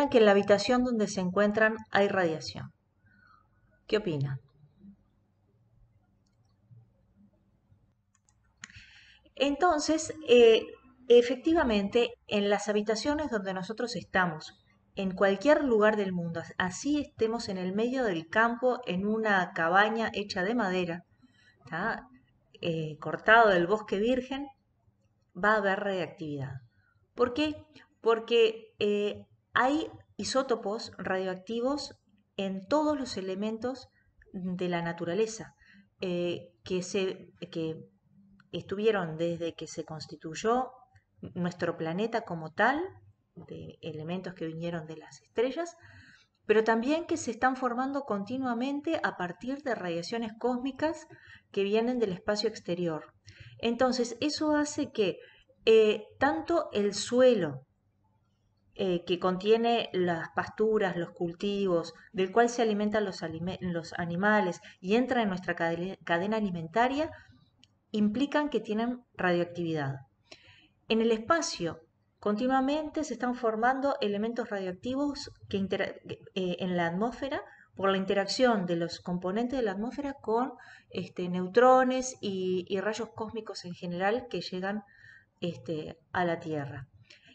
que en la habitación donde se encuentran hay radiación. ¿Qué opinan? Entonces, efectivamente, en las habitaciones donde nosotros estamos, en cualquier lugar del mundo, así estemos en el medio del campo, en una cabaña hecha de madera, ¿tá? Cortado del bosque virgen, va a haber radiactividad. ¿Por qué? Porque hay isótopos radioactivos en todos los elementos de la naturaleza que estuvieron desde que se constituyó nuestro planeta como tal, de elementos que vinieron de las estrellas, pero también que se están formando continuamente a partir de radiaciones cósmicas que vienen del espacio exterior. Entonces, eso hace que tanto el suelo que contiene las pasturas, los cultivos, del cual se alimentan los animales y entra en nuestra cadena alimentaria, implican que tienen radioactividad. En el espacio, continuamente se están formando elementos radioactivos en la atmósfera por la interacción de los componentes de la atmósfera con neutrones y rayos cósmicos en general que llegan a la Tierra.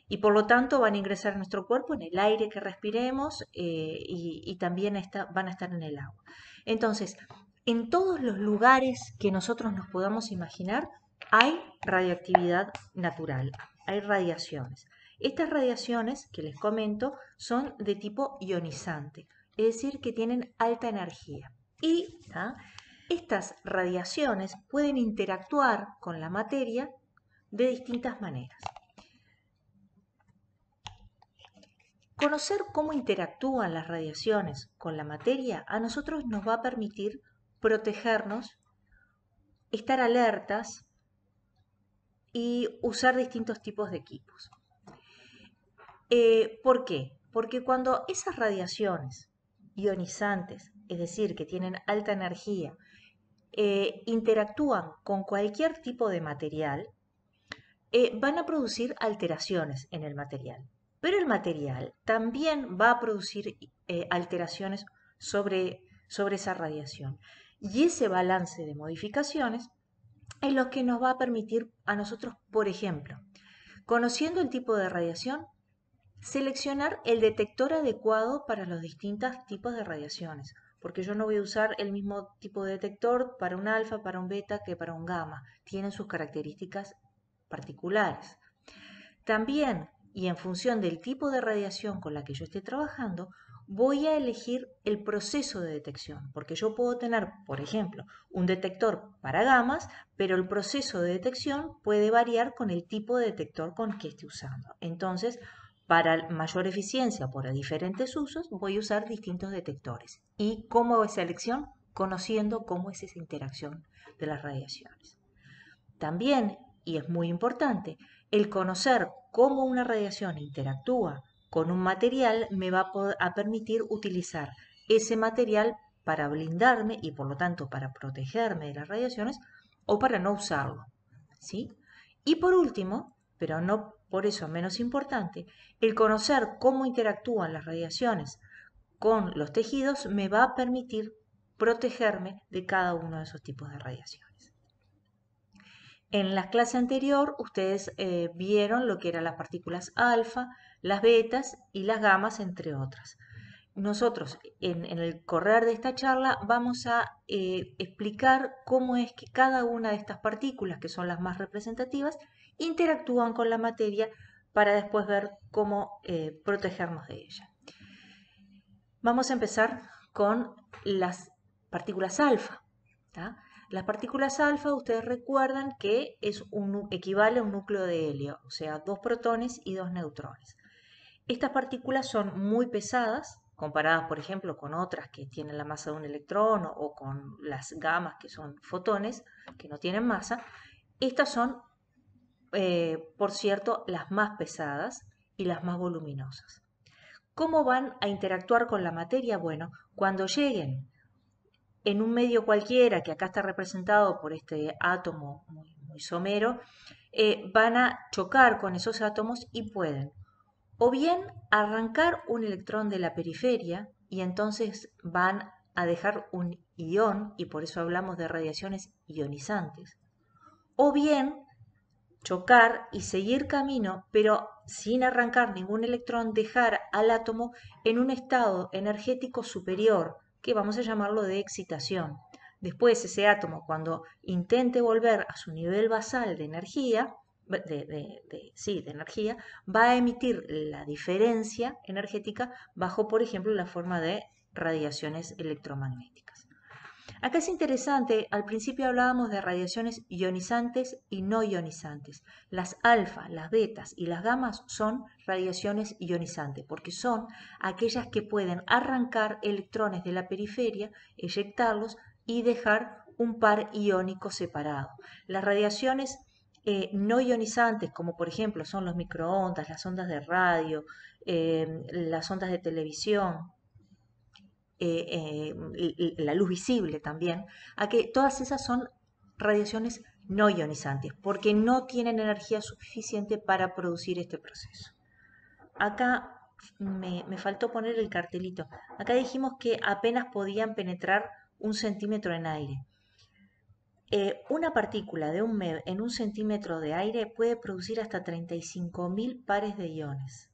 Y por lo tanto van a ingresar a nuestro cuerpo en el aire que respiremos y también van a estar en el agua. Entonces, en todos los lugares que nosotros nos podamos imaginar, hay radioactividad natural, hay radiaciones. Estas radiaciones que les comento son de tipo ionizante, es decir, que tienen alta energía. Y estas radiaciones pueden interactuar con la materia de distintas maneras. Conocer cómo interactúan las radiaciones con la materia a nosotros nos va a permitir protegernos, estar alertas y usar distintos tipos de equipos. ¿Por qué? Porque cuando esas radiaciones ionizantes, es decir, que tienen alta energía, interactúan con cualquier tipo de material, van a producir alteraciones en el material. Pero el material también va a producir alteraciones sobre esa radiación. Y ese balance de modificaciones es lo que nos va a permitir a nosotros, por ejemplo, conociendo el tipo de radiación, seleccionar el detector adecuado para los distintos tipos de radiaciones, porque yo no voy a usar el mismo tipo de detector para un alfa, para un beta que para un gamma. Tienen sus características particulares. También, y en función del tipo de radiación con la que yo esté trabajando, voy a elegir el proceso de detección, porque yo puedo tener, por ejemplo, un detector para gamas, pero el proceso de detección puede variar con el tipo de detector con que esté usando. Entonces, para mayor eficiencia por diferentes usos, voy a usar distintos detectores. ¿Y cómo hago esa elección? Conociendo cómo es esa interacción de las radiaciones. También, y es muy importante, el conocer cómo una radiación interactúa con un material me va a permitir utilizar ese material para blindarme y por lo tanto para protegerme de las radiaciones o para no usarlo, ¿sí? Y por último, pero no por eso menos importante, el conocer cómo interactúan las radiaciones con los tejidos me va a permitir protegerme de cada uno de esos tipos de radiaciones. En la clase anterior ustedes vieron lo que eran las partículas alfa, las betas y las gamas, entre otras. Nosotros en el correr de esta charla vamos a explicar cómo es que cada una de estas partículas, que son las más representativas, interactúan con la materia para después ver cómo protegernos de ella. Vamos a empezar con las partículas alfa. ¿Tá? Las partículas alfa, ustedes recuerdan que equivale a un núcleo de helio, o sea, 2 protones y 2 neutrones. Estas partículas son muy pesadas, comparadas, por ejemplo, con otras que tienen la masa de un electrón o con las gamas, que son fotones, que no tienen masa. Estas son, por cierto, las más pesadas y las más voluminosas. ¿Cómo van a interactuar con la materia? Bueno, cuando lleguen en un medio cualquiera, que acá está representado por este átomo muy somero, van a chocar con esos átomos y pueden o bien arrancar un electrón de la periferia y entonces van a dejar un ion, y por eso hablamos de radiaciones ionizantes, o bien chocar y seguir camino, pero sin arrancar ningún electrón, dejar al átomo en un estado energético superior, que vamos a llamarlo de excitación. Después ese átomo, cuando intente volver a su nivel basal de energía, de energía, va a emitir la diferencia energética bajo, por ejemplo, la forma de radiaciones electromagnéticas. Acá es interesante, al principio hablábamos de radiaciones ionizantes y no ionizantes. Las alfa, las betas y las gamas son radiaciones ionizantes porque son aquellas que pueden arrancar electrones de la periferia, eyectarlos y dejar un par iónico separado. Las radiaciones no ionizantes, como por ejemplo son los microondas, las ondas de radio, las ondas de televisión, la luz visible también, a que todas esas son radiaciones no ionizantes, porque no tienen energía suficiente para producir este proceso. Acá me faltó poner el cartelito. Acá dijimos que apenas podían penetrar 1 centímetro en aire. Una partícula de un MeV en 1 centímetro de aire puede producir hasta 35.000 pares de iones,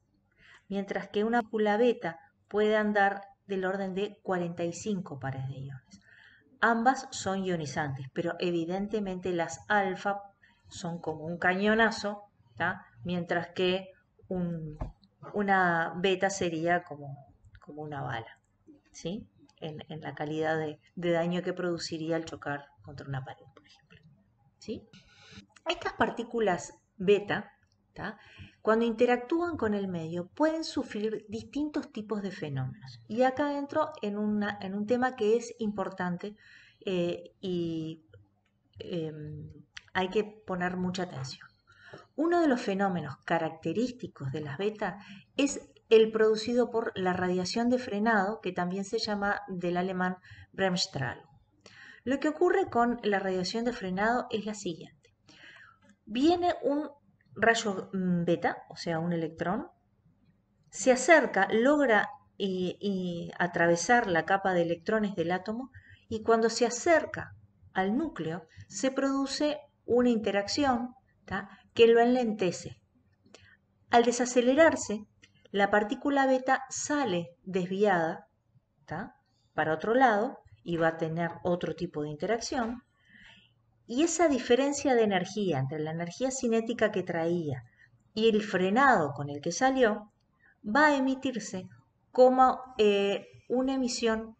mientras que una partícula beta puede andar del orden de 45 pares de iones. Ambas son ionizantes, pero evidentemente las alfa son como un cañonazo, ¿tá? Mientras que una beta sería como una bala, ¿sí? En la calidad de daño que produciría al chocar contra una pared, por ejemplo, ¿sí? Estas partículas beta, ¿tá? Cuando interactúan con el medio pueden sufrir distintos tipos de fenómenos. Y acá entro en un tema que es importante y hay que poner mucha atención. Uno de los fenómenos característicos de las beta es el producido por la radiación de frenado, que también se llama del alemán Bremsstrahlung. Lo que ocurre con la radiación de frenado es la siguiente. Viene un rayo beta, o sea, un electrón, se acerca, logra atravesar la capa de electrones del átomo y cuando se acerca al núcleo se produce una interacción, ¿tá? Que lo enlentece. Al desacelerarse, la partícula beta sale desviada, ¿tá? Para otro lado y va a tener otro tipo de interacción. Y esa diferencia de energía entre la energía cinética que traía y el frenado con el que salió va a emitirse como una emisión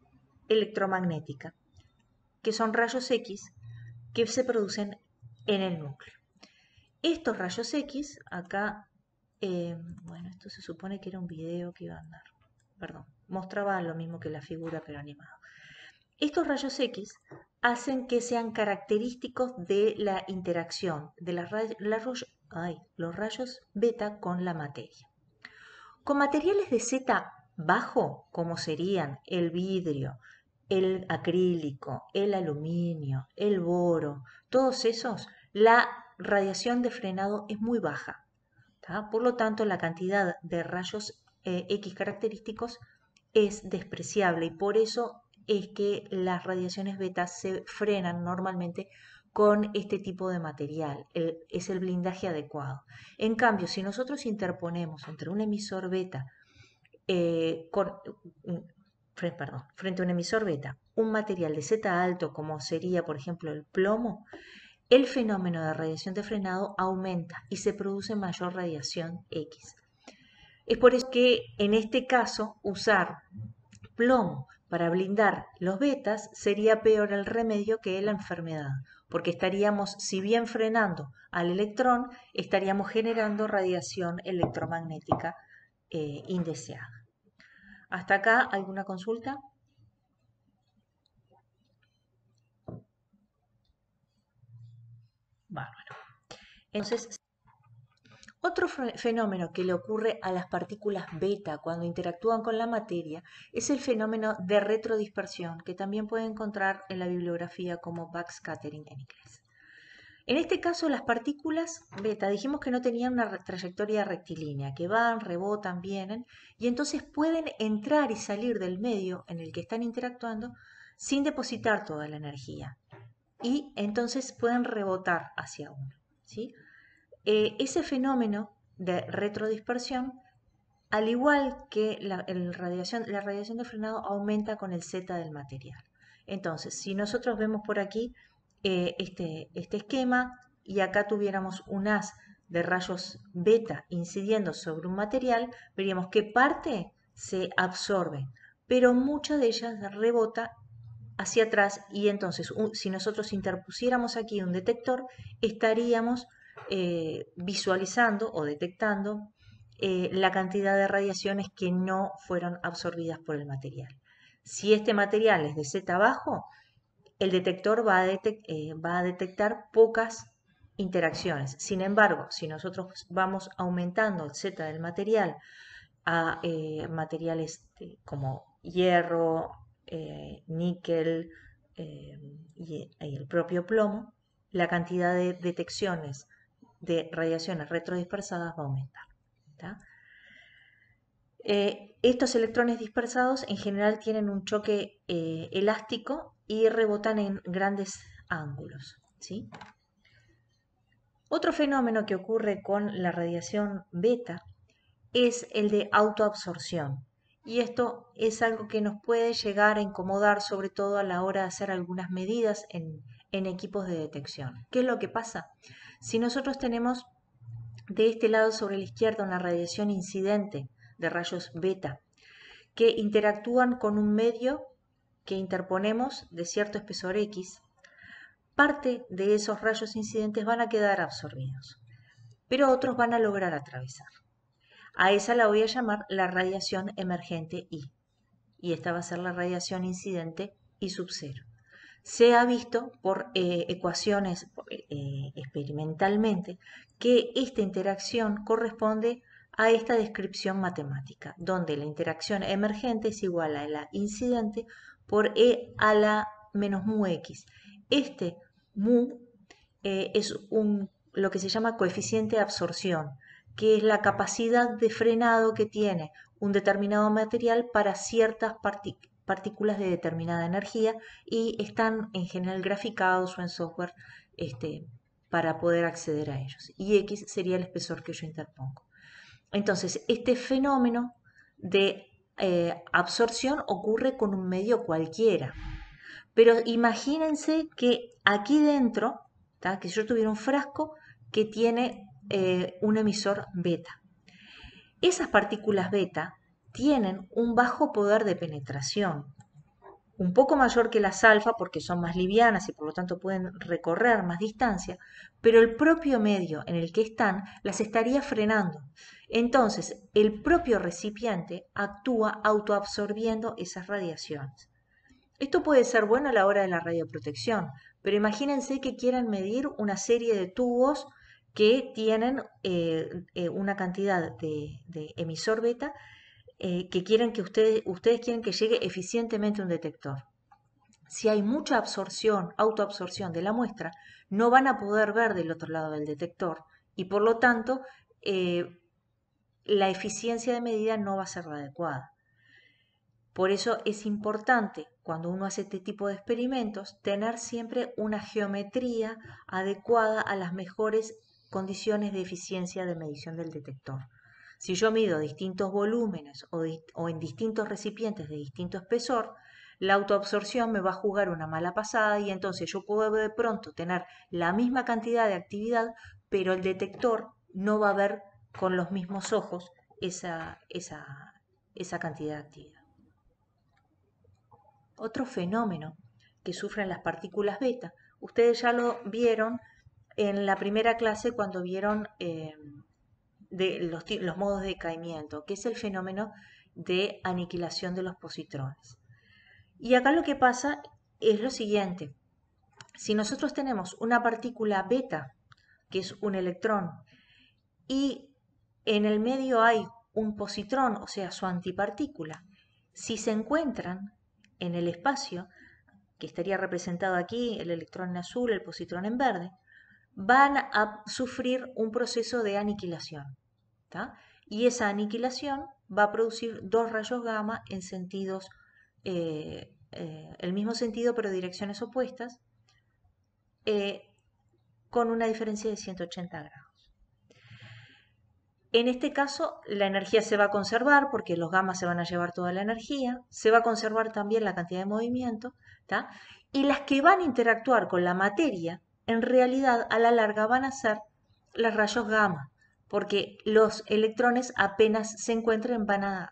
electromagnética, que son rayos X que se producen en el núcleo. Estos rayos X, acá, bueno, esto se supone que era un video que iba a andar, perdón, mostraba lo mismo que la figura pero animado. Estos rayos X hacen que sean característicos de la interacción de los rayos beta con la materia. Con materiales de Z bajo, como serían el vidrio, el acrílico, el aluminio, el boro, todos esos, la radiación de frenado es muy baja, ¿tá? Por lo tanto, la cantidad de rayos X característicos es despreciable y por eso es que las radiaciones beta se frenan normalmente con este tipo de material, es el blindaje adecuado. En cambio, si nosotros interponemos entre un emisor beta frente a un emisor beta, un material de Z alto como sería por ejemplo el plomo, el fenómeno de radiación de frenado aumenta y se produce mayor radiación X. Es por eso que en este caso usar plomo para blindar los betas sería peor el remedio que la enfermedad, porque estaríamos, si bien frenando al electrón, estaríamos generando radiación electromagnética indeseada. ¿Hasta acá alguna consulta? Bárbaro. Entonces, otro fenómeno que le ocurre a las partículas beta cuando interactúan con la materia es el fenómeno de retrodispersión, que también puede encontrar en la bibliografía como backscattering en inglés. En este caso, las partículas beta dijimos que no tenían una trayectoria rectilínea, que van, rebotan, vienen, y entonces pueden entrar y salir del medio en el que están interactuando sin depositar toda la energía. Y entonces pueden rebotar hacia uno, ¿sí? Ese fenómeno de retrodispersión, al igual que la radiación de frenado, aumenta con el Z del material. Entonces, si nosotros vemos por aquí este esquema y acá tuviéramos un haz de rayos beta incidiendo sobre un material, veríamos que parte se absorbe, pero mucha de ellas rebota hacia atrás y entonces si nosotros interpusiéramos aquí un detector, estaríamos visualizando o detectando la cantidad de radiaciones que no fueron absorbidas por el material. Si este material es de Z bajo, el detector va a detectar pocas interacciones. Sin embargo, si nosotros vamos aumentando el Z del material a materiales como hierro, níquel y el propio plomo, la cantidad de detecciones de radiaciones retrodispersadas va a aumentar. Estos electrones dispersados en general tienen un choque elástico y rebotan en grandes ángulos, ¿sí? Otro fenómeno que ocurre con la radiación beta es el de autoabsorción. Y esto es algo que nos puede llegar a incomodar, sobre todo a la hora de hacer algunas medidas en equipos de detección. ¿Qué es lo que pasa? Si nosotros tenemos de este lado sobre la izquierda una radiación incidente de rayos beta que interactúan con un medio que interponemos de cierto espesor X, parte de esos rayos incidentes van a quedar absorbidos, pero otros van a lograr atravesar. A esa la voy a llamar la radiación emergente I, y esta va a ser la radiación incidente I sub 0. Se ha visto por ecuaciones experimentalmente que esta interacción corresponde a esta descripción matemática, donde la interacción emergente es igual a la incidente por E a la menos mu x. Este mu es lo que se llama coeficiente de absorción, que es la capacidad de frenado que tiene un determinado material para ciertas partículas de determinada energía y están en general graficados o en software para poder acceder a ellos. Y X sería el espesor que yo interpongo. Entonces, este fenómeno de absorción ocurre con un medio cualquiera. Pero imagínense que aquí dentro, que yo tuviera un frasco que tiene un emisor beta. Esas partículas beta tienen un bajo poder de penetración, un poco mayor que las alfa porque son más livianas y por lo tanto pueden recorrer más distancia, pero el propio medio en el que están las estaría frenando. Entonces, el propio recipiente actúa autoabsorbiendo esas radiaciones. Esto puede ser bueno a la hora de la radioprotección, pero imagínense que quieran medir una serie de tubos que tienen una cantidad de emisor beta que quieren que ustedes quieren que llegue eficientemente a un detector. Si hay mucha absorción, autoabsorción de la muestra, no van a poder ver del otro lado del detector y por lo tanto la eficiencia de medida no va a ser la adecuada. Por eso es importante, cuando uno hace este tipo de experimentos, tener siempre una geometría adecuada a las mejores condiciones de eficiencia de medición del detector. Si yo mido distintos volúmenes o en distintos recipientes de distinto espesor, la autoabsorción me va a jugar una mala pasada y entonces yo puedo de pronto tener la misma cantidad de actividad, pero el detector no va a ver con los mismos ojos esa cantidad de actividad. Otro fenómeno que sufren las partículas beta, ustedes ya lo vieron en la primera clase cuando vieron de los modos de decaimiento, que es el fenómeno de aniquilación de los positrones. Y acá lo que pasa es lo siguiente. Si nosotros tenemos una partícula beta, que es un electrón, y en el medio hay un positrón, o sea, su antipartícula, si se encuentran en el espacio, que estaría representado aquí el electrón en azul, el positrón en verde, van a sufrir un proceso de aniquilación, ¿tá? Y esa aniquilación va a producir dos rayos gamma en sentidos, el mismo sentido pero direcciones opuestas, eh, con una diferencia de 180 grados. En este caso, la energía se va a conservar porque los gamas se van a llevar toda la energía, se va a conservar también la cantidad de movimiento, ¿tá? Y las que van a interactuar con la materia, en realidad a la larga van a ser los rayos gamma, porque los electrones apenas se encuentren van a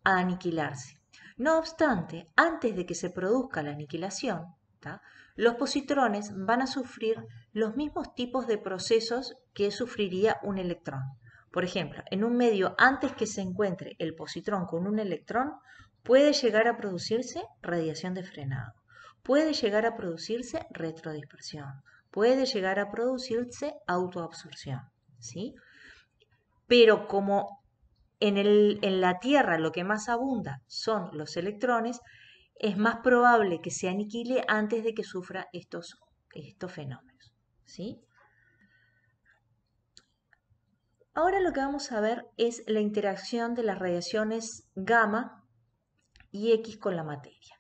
aniquilarse. No obstante, antes de que se produzca la aniquilación, ¿tá? Los positrones van a sufrir los mismos tipos de procesos que sufriría un electrón. Por ejemplo, en un medio antes que se encuentre el positrón con un electrón, puede llegar a producirse radiación de frenado, puede llegar a producirse retrodispersión, puede llegar a producirse autoabsorción, ¿sí? Pero como en la Tierra lo que más abunda son los electrones, es más probable que se aniquile antes de que sufra estos fenómenos, ¿sí? Ahora lo que vamos a ver es la interacción de las radiaciones gamma y X con la materia.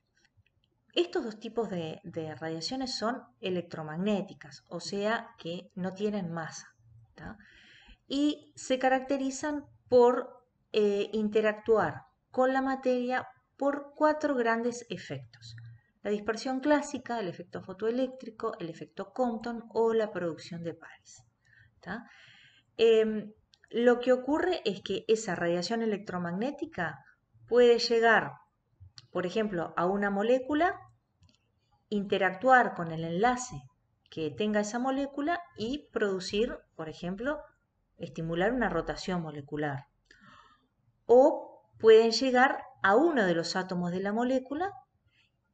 Estos dos tipos de radiaciones son electromagnéticas, o sea que no tienen masa, ¿tá? Y se caracterizan por interactuar con la materia por cuatro grandes efectos: la dispersión clásica, el efecto fotoeléctrico, el efecto Compton o la producción de pares, ¿tá? Lo que ocurre es que esa radiación electromagnética puede llegar, por ejemplo, a una molécula, interactuar con el enlace que tenga esa molécula y producir, por ejemplo, estimular una rotación molecular. O pueden llegar a uno de los átomos de la molécula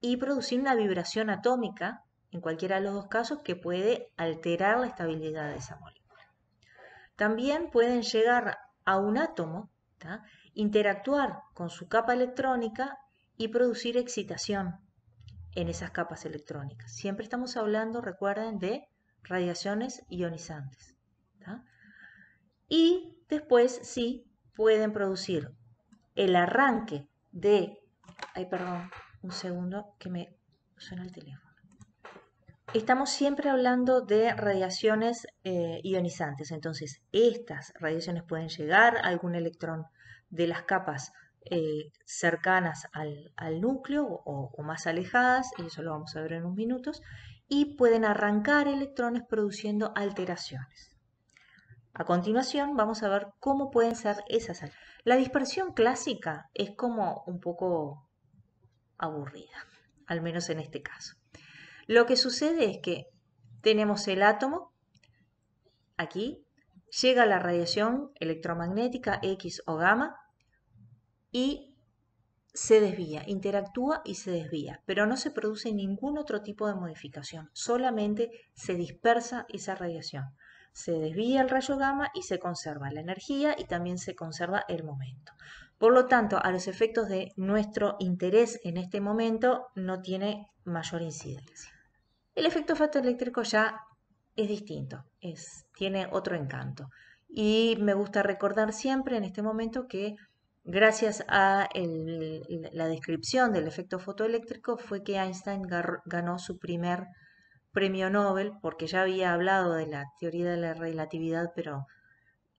y producir una vibración atómica, en cualquiera de los dos casos, que puede alterar la estabilidad de esa molécula. También pueden llegar a un átomo, ¿tá? Interactuar con su capa electrónica y producir excitación en esas capas electrónicas. Siempre estamos hablando, recuerden, de radiaciones ionizantes, ¿tá? Y después sí pueden producir el arranque de... Ay, perdón, un segundo que me suena el teléfono. Estamos siempre hablando de radiaciones ionizantes, entonces estas radiaciones pueden llegar a algún electrón de las capas cercanas al núcleo o más alejadas, y eso lo vamos a ver en unos minutos, y pueden arrancar electrones produciendo alteraciones. A continuación vamos a ver cómo pueden ser esas alteraciones. La dispersión clásica es como un poco aburrida, al menos en este caso. Lo que sucede es que tenemos el átomo, aquí, llega la radiación electromagnética X o gamma y se desvía, interactúa y se desvía, pero no se produce ningún otro tipo de modificación, solamente se dispersa esa radiación. Se desvía el rayo gamma y se conserva la energía y también se conserva el momento. Por lo tanto, a los efectos de nuestro interés en este momento no tiene mayor incidencia. El efecto fotoeléctrico ya es distinto, tiene otro encanto. Y me gusta recordar siempre en este momento que gracias a la descripción del efecto fotoeléctrico fue que Einstein ganó su primer premio Nobel, porque ya había hablado de la teoría de la relatividad, pero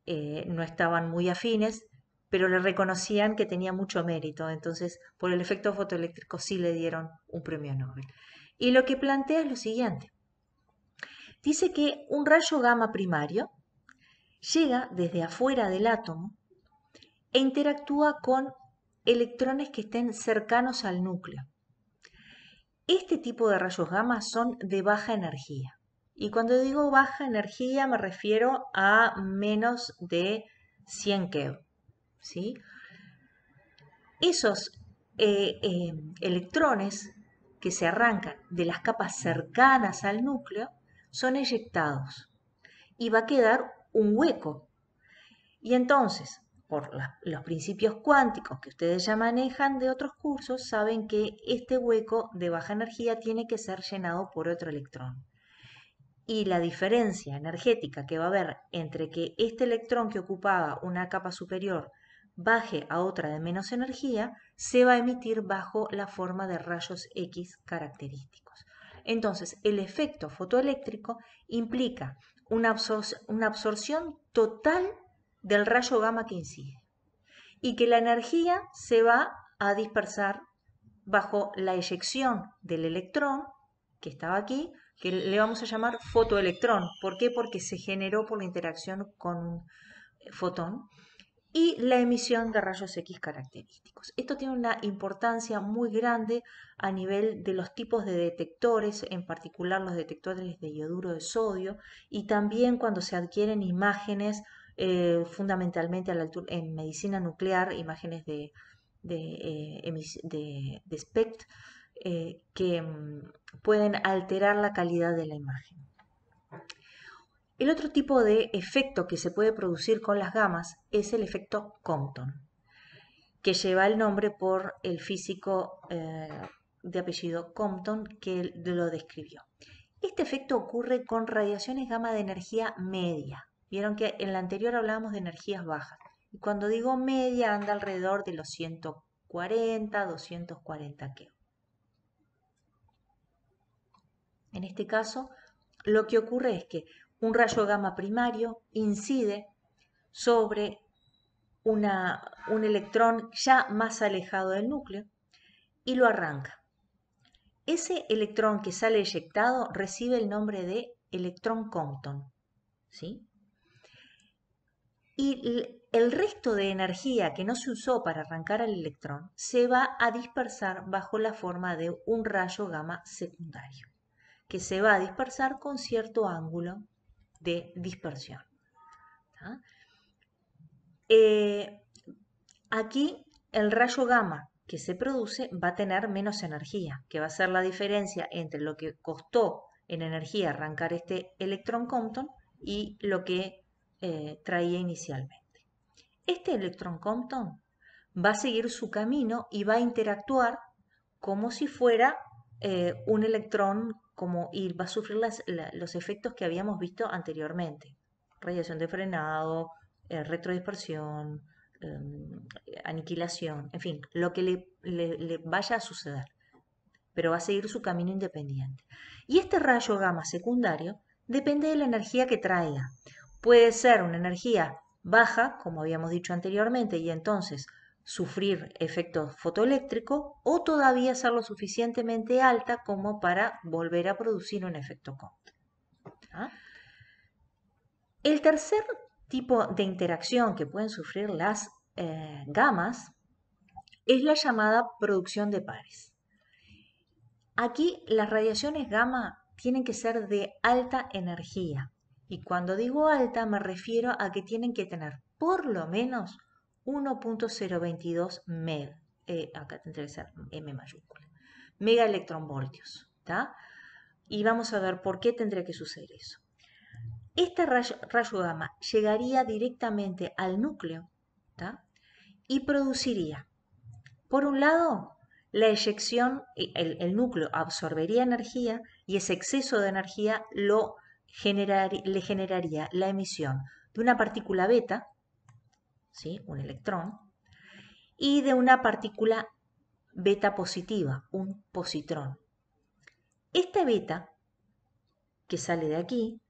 no estaban muy afines, pero le reconocían que tenía mucho mérito. Entonces, por el efecto fotoeléctrico sí le dieron un premio Nobel. Y lo que plantea es lo siguiente. Dice que un rayo gamma primario llega desde afuera del átomo e interactúa con electrones que estén cercanos al núcleo. Este tipo de rayos gamma son de baja energía. Y cuando digo baja energía me refiero a menos de 100 keV, ¿sí? Esos electrones que se arrancan de las capas cercanas al núcleo son eyectados y va a quedar un hueco. Y entonces, por los principios cuánticos que ustedes ya manejan de otros cursos, saben que este hueco de baja energía tiene que ser llenado por otro electrón. y la diferencia energética que va a haber entre que este electrón que ocupaba una capa superior baje a otra de menos energía, se va a emitir bajo la forma de rayos X característicos. Entonces, el efecto fotoeléctrico implica una absorción total del rayo gamma que incide y que la energía se va a dispersar bajo la eyección del electrón que estaba aquí, que le vamos a llamar fotoelectrón. ¿Por qué? Porque se generó por la interacción con un fotón, y la emisión de rayos X característicos. Esto tiene una importancia muy grande a nivel de los tipos de detectores, en particular los detectores de iyoduro de sodio, y también cuando se adquieren imágenes, fundamentalmente a la altura, en medicina nuclear, imágenes de SPECT, que pueden alterar la calidad de la imagen. El otro tipo de efecto que se puede producir con las gamas es el efecto Compton, que lleva el nombre por el físico de apellido Compton que lo describió. Este efecto ocurre con radiaciones gamma de energía media. Vieron que en la anterior hablábamos de energías bajas. Y cuando digo media anda alrededor de los 140, 240 keV. En este caso, lo que ocurre es que un rayo gamma primario incide sobre un electrón ya más alejado del núcleo y lo arranca. Ese electrón que sale eyectado recibe el nombre de electrón Compton, ¿sí? Y el resto de energía que no se usó para arrancar al electrón se va a dispersar bajo la forma de un rayo gamma secundario, que se va a dispersar con cierto ángulo de dispersión. ¿Ah? Aquí el rayo gamma que se produce va a tener menos energía, que va a ser la diferencia entre lo que costó en energía arrancar este electrón Compton y lo que traía inicialmente. Este electrón Compton va a seguir su camino y va a interactuar como si fuera un electrón y va a sufrir los efectos que habíamos visto anteriormente. Radiación de frenado, retrodispersión, aniquilación, en fin, lo que le vaya a suceder, pero va a seguir su camino independiente. Y este rayo gamma secundario depende de la energía que traiga. Puede ser una energía baja, como habíamos dicho anteriormente, y entonces sufrir efecto fotoeléctrico, o todavía ser lo suficientemente alta como para volver a producir un efecto Compton. ¿Ah? El tercer tipo de interacción que pueden sufrir las gamas es la llamada producción de pares. Aquí las radiaciones gamma tienen que ser de alta energía. Y cuando digo alta me refiero a que tienen que tener por lo menos 1.022 meg, acá tendría que ser M mayúscula, mega electronvoltios. Y vamos a ver por qué tendría que suceder eso. Este rayo gamma llegaría directamente al núcleo, ¿tá? Y produciría, por un lado, la eyección, el núcleo absorbería energía y ese exceso de energía le generaría la emisión de una partícula beta, ¿sí? Un electrón, y de una partícula beta positiva, un positrón. Esta beta, que sale de aquí,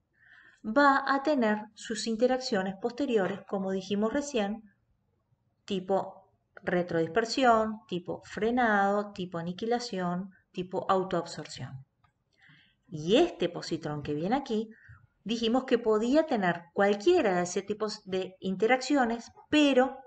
va a tener sus interacciones posteriores, como dijimos recién, tipo retrodispersión, tipo frenado, tipo aniquilación, tipo autoabsorción. Y este positrón que viene aquí, dijimos que podía tener cualquiera de ese tipo de interacciones, pero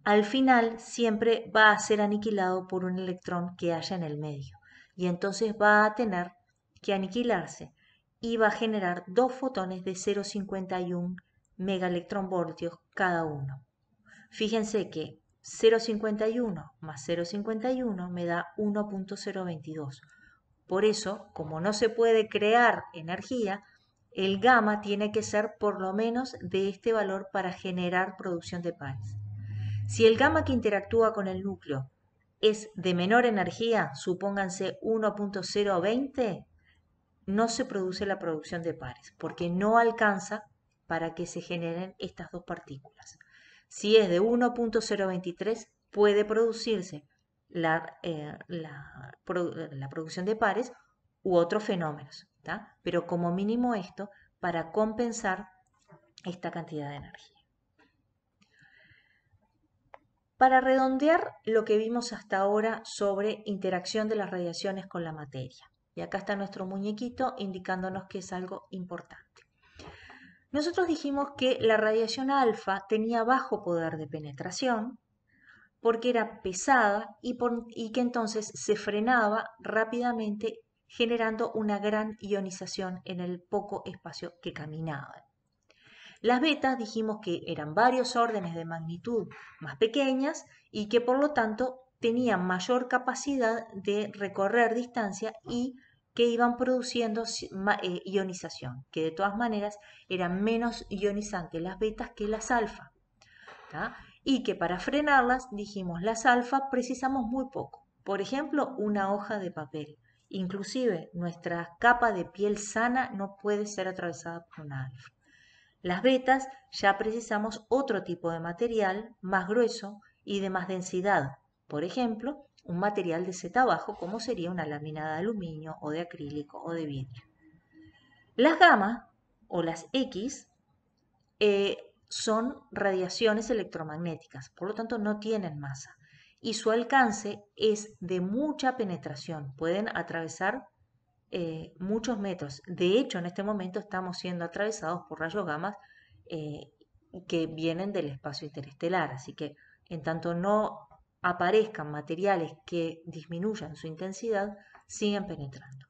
al final siempre va a ser aniquilado por un electrón que haya en el medio. Y entonces va a tener que aniquilarse y va a generar dos fotones de 0,51 megaelectronvoltios cada uno. Fíjense que 0,51 más 0,51 me da 1.022. Por eso, como no se puede crear energía, el gamma tiene que ser por lo menos de este valor para generar producción de pares. Si el gamma que interactúa con el núcleo es de menor energía, supónganse 1.020, no se produce la producción de pares, porque no alcanza para que se generen estas dos partículas. Si es de 1.023, puede producirse la producción de pares u otros fenómenos, ¿tá? Pero como mínimo esto para compensar esta cantidad de energía. Para redondear lo que vimos hasta ahora sobre interacción de las radiaciones con la materia. Y acá está nuestro muñequito indicándonos que es algo importante. Nosotros dijimos que la radiación alfa tenía bajo poder de penetración porque era pesada y que entonces se frenaba rápidamente generando una gran ionización en el poco espacio que caminaban. Las betas dijimos que eran varios órdenes de magnitud más pequeñas y que por lo tanto tenían mayor capacidad de recorrer distancia y que iban produciendo ionización, que de todas maneras eran menos ionizantes las betas que las alfa. ¿Tá? Y que para frenarlas, dijimos, las alfa precisamos muy poco. Por ejemplo, una hoja de papel. Inclusive nuestra capa de piel sana no puede ser atravesada por una alfa. Las betas ya precisamos otro tipo de material más grueso y de más densidad. Por ejemplo, un material de Z bajo como sería una lámina de aluminio o de acrílico o de vidrio. Las gamma o las X son radiaciones electromagnéticas, por lo tanto no tienen masa y su alcance es de mucha penetración, pueden atravesar muchos metros. De hecho, en este momento estamos siendo atravesados por rayos gamma que vienen del espacio interestelar, así que en tanto no aparezcan materiales que disminuyan su intensidad, siguen penetrando.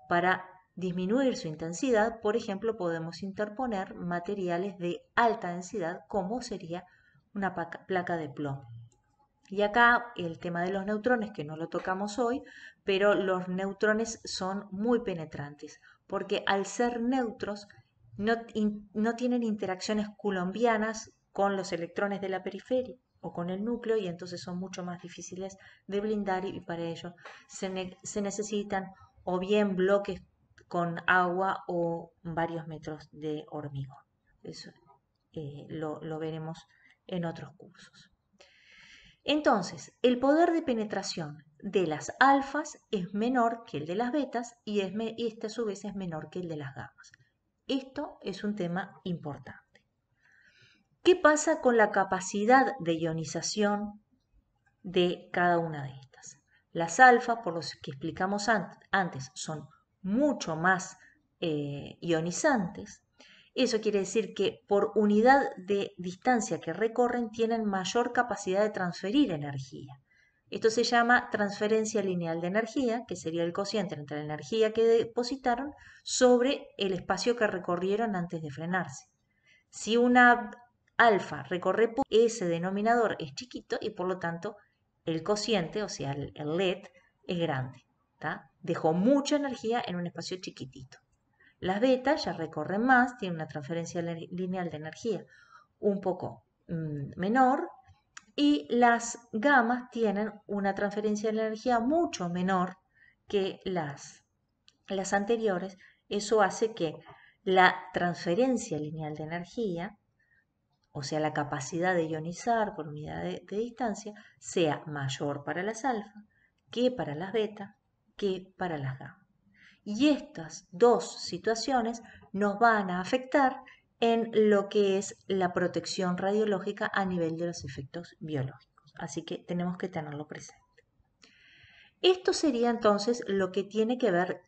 Para disminuir su intensidad, por ejemplo, podemos interponer materiales de alta densidad, como sería una placa de plomo. Y acá el tema de los neutrones, que no lo tocamos hoy, pero los neutrones son muy penetrantes, porque al ser neutros no tienen interacciones coulombianas con los electrones de la periferia o con el núcleo, y entonces son mucho más difíciles de blindar y para ello se necesitan o bien bloques con agua o varios metros de hormigón. Eso lo veremos en otros cursos. Entonces, el poder de penetración de las alfas es menor que el de las betas y este a su vez es menor que el de las gamas. Esto es un tema importante. ¿Qué pasa con la capacidad de ionización de cada una de estas? Las alfas, por los que explicamos antes, son mucho más ionizantes. Eso quiere decir que por unidad de distancia que recorren tienen mayor capacidad de transferir energía. Esto se llama transferencia lineal de energía, que sería el cociente entre la energía que depositaron sobre el espacio que recorrieron antes de frenarse. Si una alfa recorre poco, ese denominador es chiquito y por lo tanto el cociente, o sea, el LED, es grande. ¿Tá? Dejó mucha energía en un espacio chiquitito. Las betas ya recorren más, tienen una transferencia lineal de energía un poco menor y las gamas tienen una transferencia de energía mucho menor que las anteriores. Eso hace que la transferencia lineal de energía, o sea, la capacidad de ionizar por unidad de distancia, sea mayor para las alfa que para las beta que para las gamma. Y estas dos situaciones nos van a afectar en lo que es la protección radiológica a nivel de los efectos biológicos. Así que tenemos que tenerlo presente. Esto sería entonces lo que tiene que ver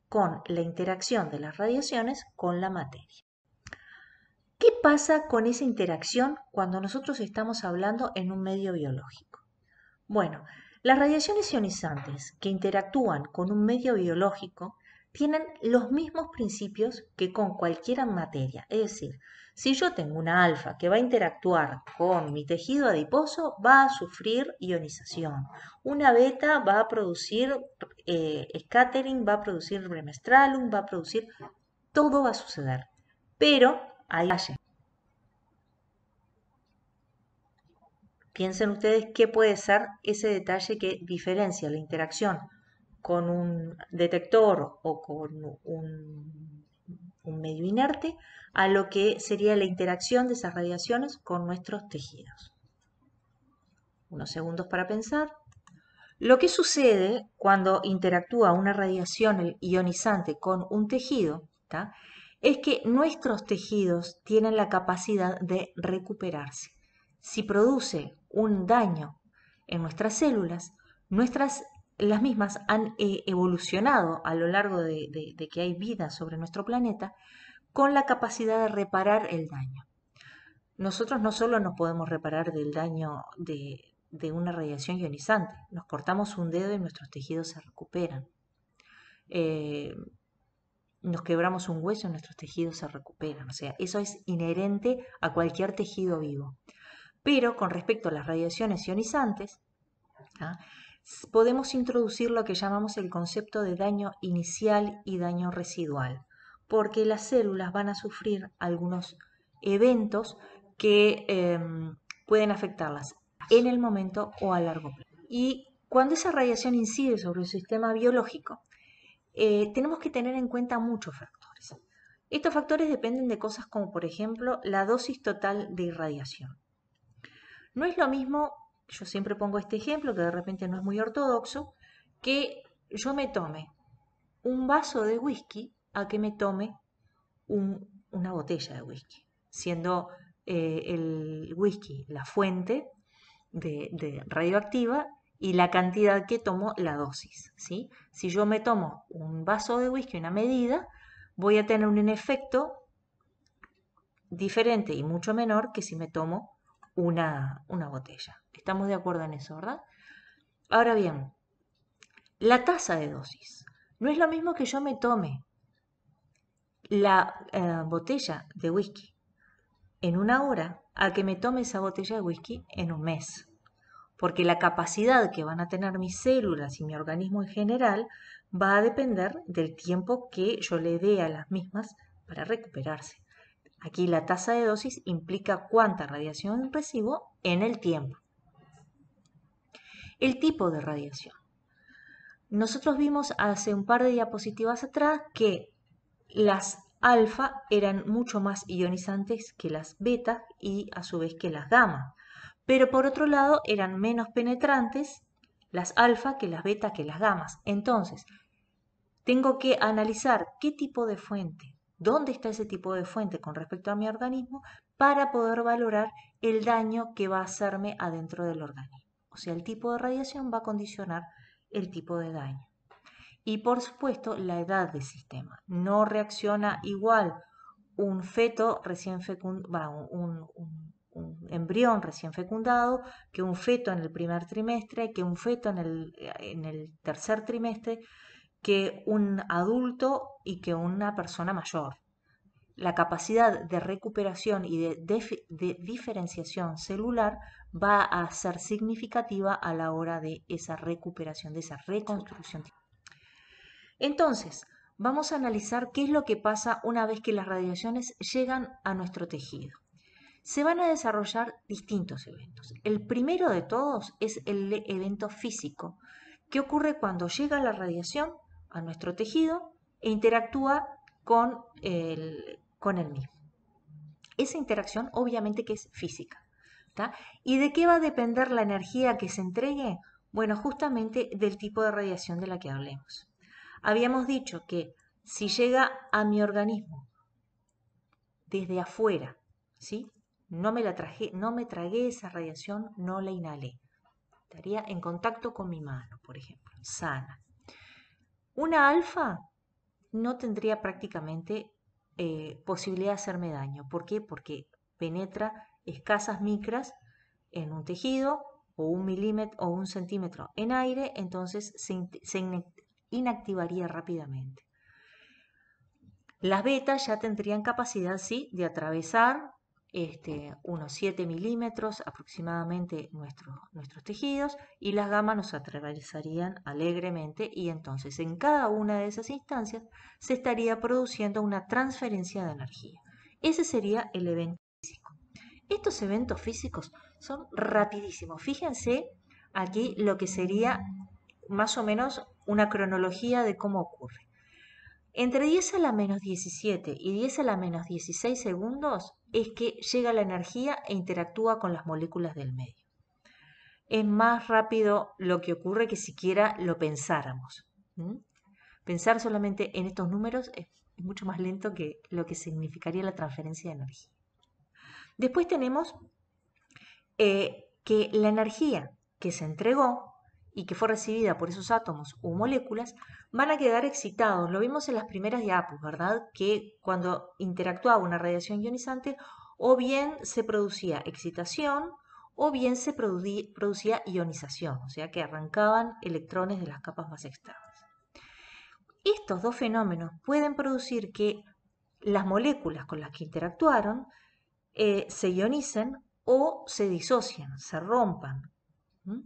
con la interacción de las radiaciones con la materia. ¿Qué pasa con esa interacción cuando nosotros estamos hablando en un medio biológico? Bueno, las radiaciones ionizantes que interactúan con un medio biológico tienen los mismos principios que con cualquier materia. Es decir, si yo tengo una alfa que va a interactuar con mi tejido adiposo, va a sufrir ionización. Una beta va a producir scattering, va a producir remestralum, va a producir, todo va a suceder. Pero hay piensen ustedes qué puede ser ese detalle que diferencia la interacción con un detector o con un medio inerte a lo que sería la interacción de esas radiaciones con nuestros tejidos. Unos segundos para pensar. Lo que sucede cuando interactúa una radiación ionizante con un tejido, ¿tá? Es que nuestros tejidos tienen la capacidad de recuperarse. Si produce un daño en nuestras células, las mismas han evolucionado a lo largo de que hay vida sobre nuestro planeta con la capacidad de reparar el daño. Nosotros no solo nos podemos reparar del daño de una radiación ionizante, nos cortamos un dedo y nuestros tejidos se recuperan. Nos quebramos un hueso y nuestros tejidos se recuperan. O sea, eso es inherente a cualquier tejido vivo. Pero con respecto a las radiaciones ionizantes, ¿ah? Podemos introducir lo que llamamos el concepto de daño inicial y daño residual, porque las células van a sufrir algunos eventos que pueden afectarlas en el momento o a largo plazo. Y cuando esa radiación incide sobre el sistema biológico, tenemos que tener en cuenta muchos factores. Estos factores dependen de cosas como, por ejemplo, la dosis total de irradiación. No es lo mismo, yo siempre pongo este ejemplo, que de repente no es muy ortodoxo, que yo me tome un vaso de whisky a que me tome una botella de whisky, siendo el whisky la fuente de radioactiva y la cantidad que tomo la dosis, ¿sí? Si yo me tomo un vaso de whisky, una medida, voy a tener un efecto diferente y mucho menor que si me tomo una botella. Estamos de acuerdo en eso, ¿verdad? Ahora bien, la tasa de dosis. No es lo mismo que yo me tome la botella de whisky en una hora a que me tome esa botella de whisky en un mes. Porque la capacidad que van a tener mis células y mi organismo en general va a depender del tiempo que yo le dé a las mismas para recuperarse. Aquí la tasa de dosis implica cuánta radiación recibo en el tiempo. El tipo de radiación. Nosotros vimos hace un par de diapositivas atrás que las alfa eran mucho más ionizantes que las beta y a su vez que las gamma. Pero por otro lado eran menos penetrantes las alfa que las beta que las gamas. Entonces, tengo que analizar qué tipo de fuente, dónde está ese tipo de fuente con respecto a mi organismo para poder valorar el daño que va a hacerme adentro del organismo. O sea, el tipo de radiación va a condicionar el tipo de daño. Y por supuesto, la edad del sistema. No reacciona igual un feto recién fecundado, un embrión recién fecundado, que un feto en el primer trimestre, que un feto en el tercer trimestre, que un adulto y que una persona mayor. La capacidad de recuperación y de diferenciación celular va a ser significativa a la hora de esa recuperación, de esa reconstrucción. Entonces, vamos a analizar qué es lo que pasa una vez que las radiaciones llegan a nuestro tejido. Se van a desarrollar distintos eventos. El primero de todos es el evento físico, que ocurre cuando llega la radiación a nuestro tejido e interactúa con el mismo. Esa interacción obviamente que es física. ¿Tá? ¿Y de qué va a depender la energía que se entregue? Bueno, justamente del tipo de radiación de la que hablemos. Habíamos dicho que si llega a mi organismo desde afuera, ¿sí? No me tragué esa radiación, no la inhalé. Estaría en contacto con mi mano, por ejemplo, sana. Una alfa no tendría prácticamente posibilidad de hacerme daño. ¿Por qué? Porque penetra escasas micras en un tejido o 1 milímetro o 1 centímetro en aire, entonces se inactivaría rápidamente. Las betas ya tendrían capacidad, sí, de atravesar unos 7 milímetros aproximadamente nuestros tejidos, y las gamas nos atravesarían alegremente, y entonces en cada una de esas instancias se estaría produciendo una transferencia de energía. Ese sería el evento físico. Estos eventos físicos son rapidísimos. Fíjense aquí lo que sería más o menos una cronología de cómo ocurre. Entre 10 a la menos 17 y 10 a la menos 16 segundos es que llega la energía e interactúa con las moléculas del medio. Es más rápido lo que ocurre que siquiera lo pensáramos. ¿Mm? Pensar solamente en estos números es mucho más lento que lo que significaría la transferencia de energía. Después tenemos que la energía que se entregó y que fue recibida por esos átomos o moléculas van a quedar excitados. Lo vimos en las primeras diapos, ¿verdad? Que cuando interactuaba una radiación ionizante, o bien se producía excitación o bien se producía ionización, o sea que arrancaban electrones de las capas más externas. Estos dos fenómenos pueden producir que las moléculas con las que interactuaron se ionicen o se disocien, se rompan, ¿m?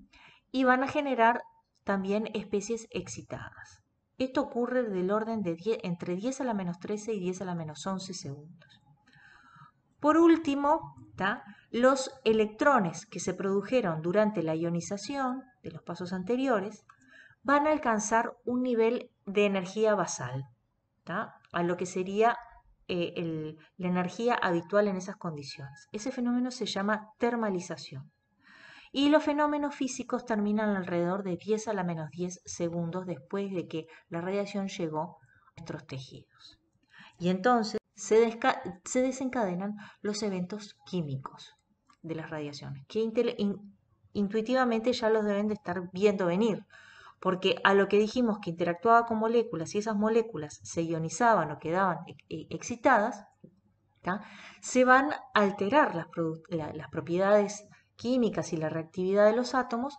Y van a generar también especies excitadas. Esto ocurre del orden de entre 10 a la menos 13 y 10 a la menos 11 segundos. Por último, los electrones que se produjeron durante la ionización de los pasos anteriores van a alcanzar un nivel de energía basal, a lo que sería la energía habitual en esas condiciones. Ese fenómeno se llama termalización. Y los fenómenos físicos terminan alrededor de 10 a la menos 10 segundos después de que la radiación llegó a nuestros tejidos. Y entonces se desencadenan los eventos químicos de las radiaciones, que intuitivamente ya los deben de estar viendo venir, porque a lo que dijimos que interactuaba con moléculas y esas moléculas se ionizaban o quedaban excitadas, se van a alterar las propiedades químicas y la reactividad de los átomos,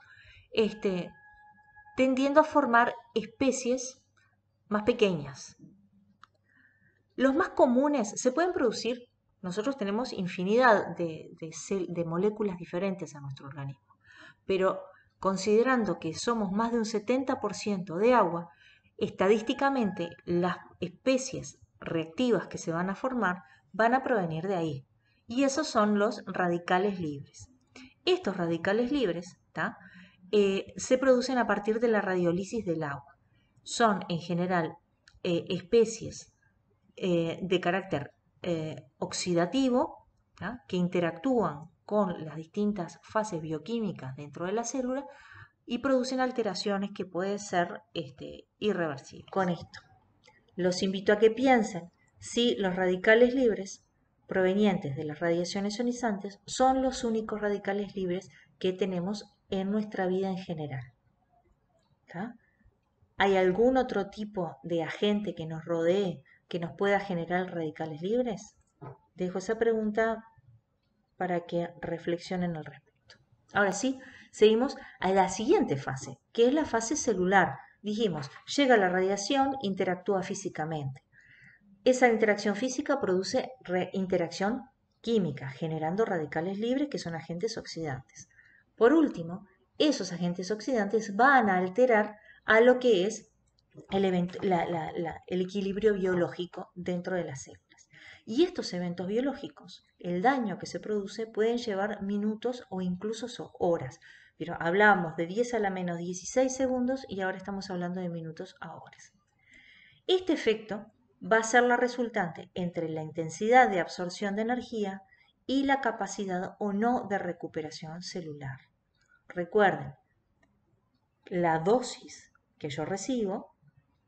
tendiendo a formar especies más pequeñas. Los más comunes se pueden producir, nosotros tenemos infinidad de moléculas diferentes en nuestro organismo, pero considerando que somos más de un 70% de agua, estadísticamente las especies reactivas que se van a formar van a provenir de ahí. Y esos son los radicales libres. Estos radicales libres se producen a partir de la radiólisis del agua. Son en general especies de carácter oxidativo, que interactúan con las distintas fases bioquímicas dentro de la célula y producen alteraciones que pueden ser irreversibles. Con esto, los invito a que piensen si los radicales libres provenientes de las radiaciones ionizantes son los únicos radicales libres que tenemos en nuestra vida en general. ¿Hay algún otro tipo de agente que nos rodee que nos pueda generar radicales libres? Dejo esa pregunta para que reflexionen al respecto. Ahora sí, seguimos a la siguiente fase, que es la fase celular. Dijimos, llega la radiación, interactúa físicamente. Esa interacción física produce interacción química, generando radicales libres que son agentes oxidantes. Por último, esos agentes oxidantes van a alterar a lo que es el equilibrio biológico dentro de las células. Y estos eventos biológicos, el daño que se produce, pueden llevar minutos o incluso horas. Pero hablábamos de 10 a la menos 16 segundos y ahora estamos hablando de minutos a horas. Este efecto va a ser la resultante entre la intensidad de absorción de energía y la capacidad o no de recuperación celular. Recuerden, la dosis que yo recibo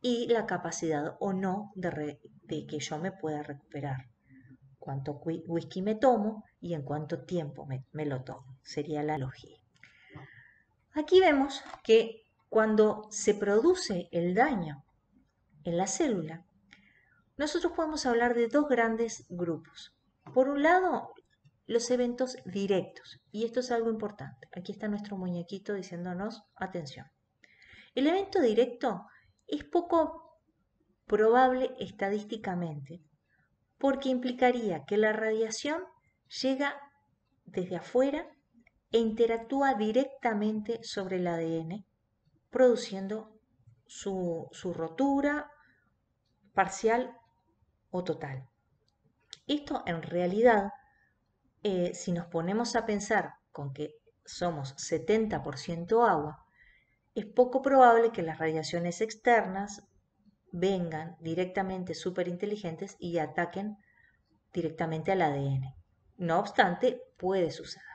y la capacidad o no de que yo me pueda recuperar. Cuánto whisky me tomo y en cuánto tiempo me lo tomo. Sería la analogía. Aquí vemos que cuando se produce el daño en la célula, nosotros podemos hablar de dos grandes grupos. Por un lado, los eventos directos. Y esto es algo importante. Aquí está nuestro muñequito diciéndonos, atención. El evento directo es poco probable estadísticamente porque implicaría que la radiación llega desde afuera e interactúa directamente sobre el ADN, produciendo su rotura parcial o total. Esto en realidad, si nos ponemos a pensar con que somos 70% agua, es poco probable que las radiaciones externas vengan directamente superinteligentes y ataquen directamente al ADN. No obstante, puede suceder.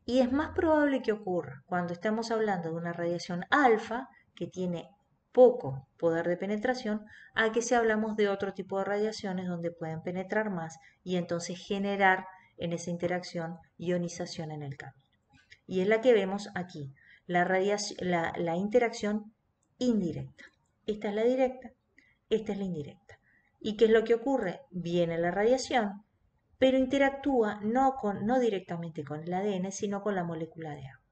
Y es más probable que ocurra cuando estamos hablando de una radiación alfa que tiene poco poder de penetración, a que si hablamos de otro tipo de radiaciones donde pueden penetrar más y entonces generar en esa interacción ionización en el camino. Y es la que vemos aquí, la interacción indirecta. Esta es la directa, esta es la indirecta. ¿Y qué es lo que ocurre? Viene la radiación, pero interactúa no directamente con el ADN, sino con la molécula de agua.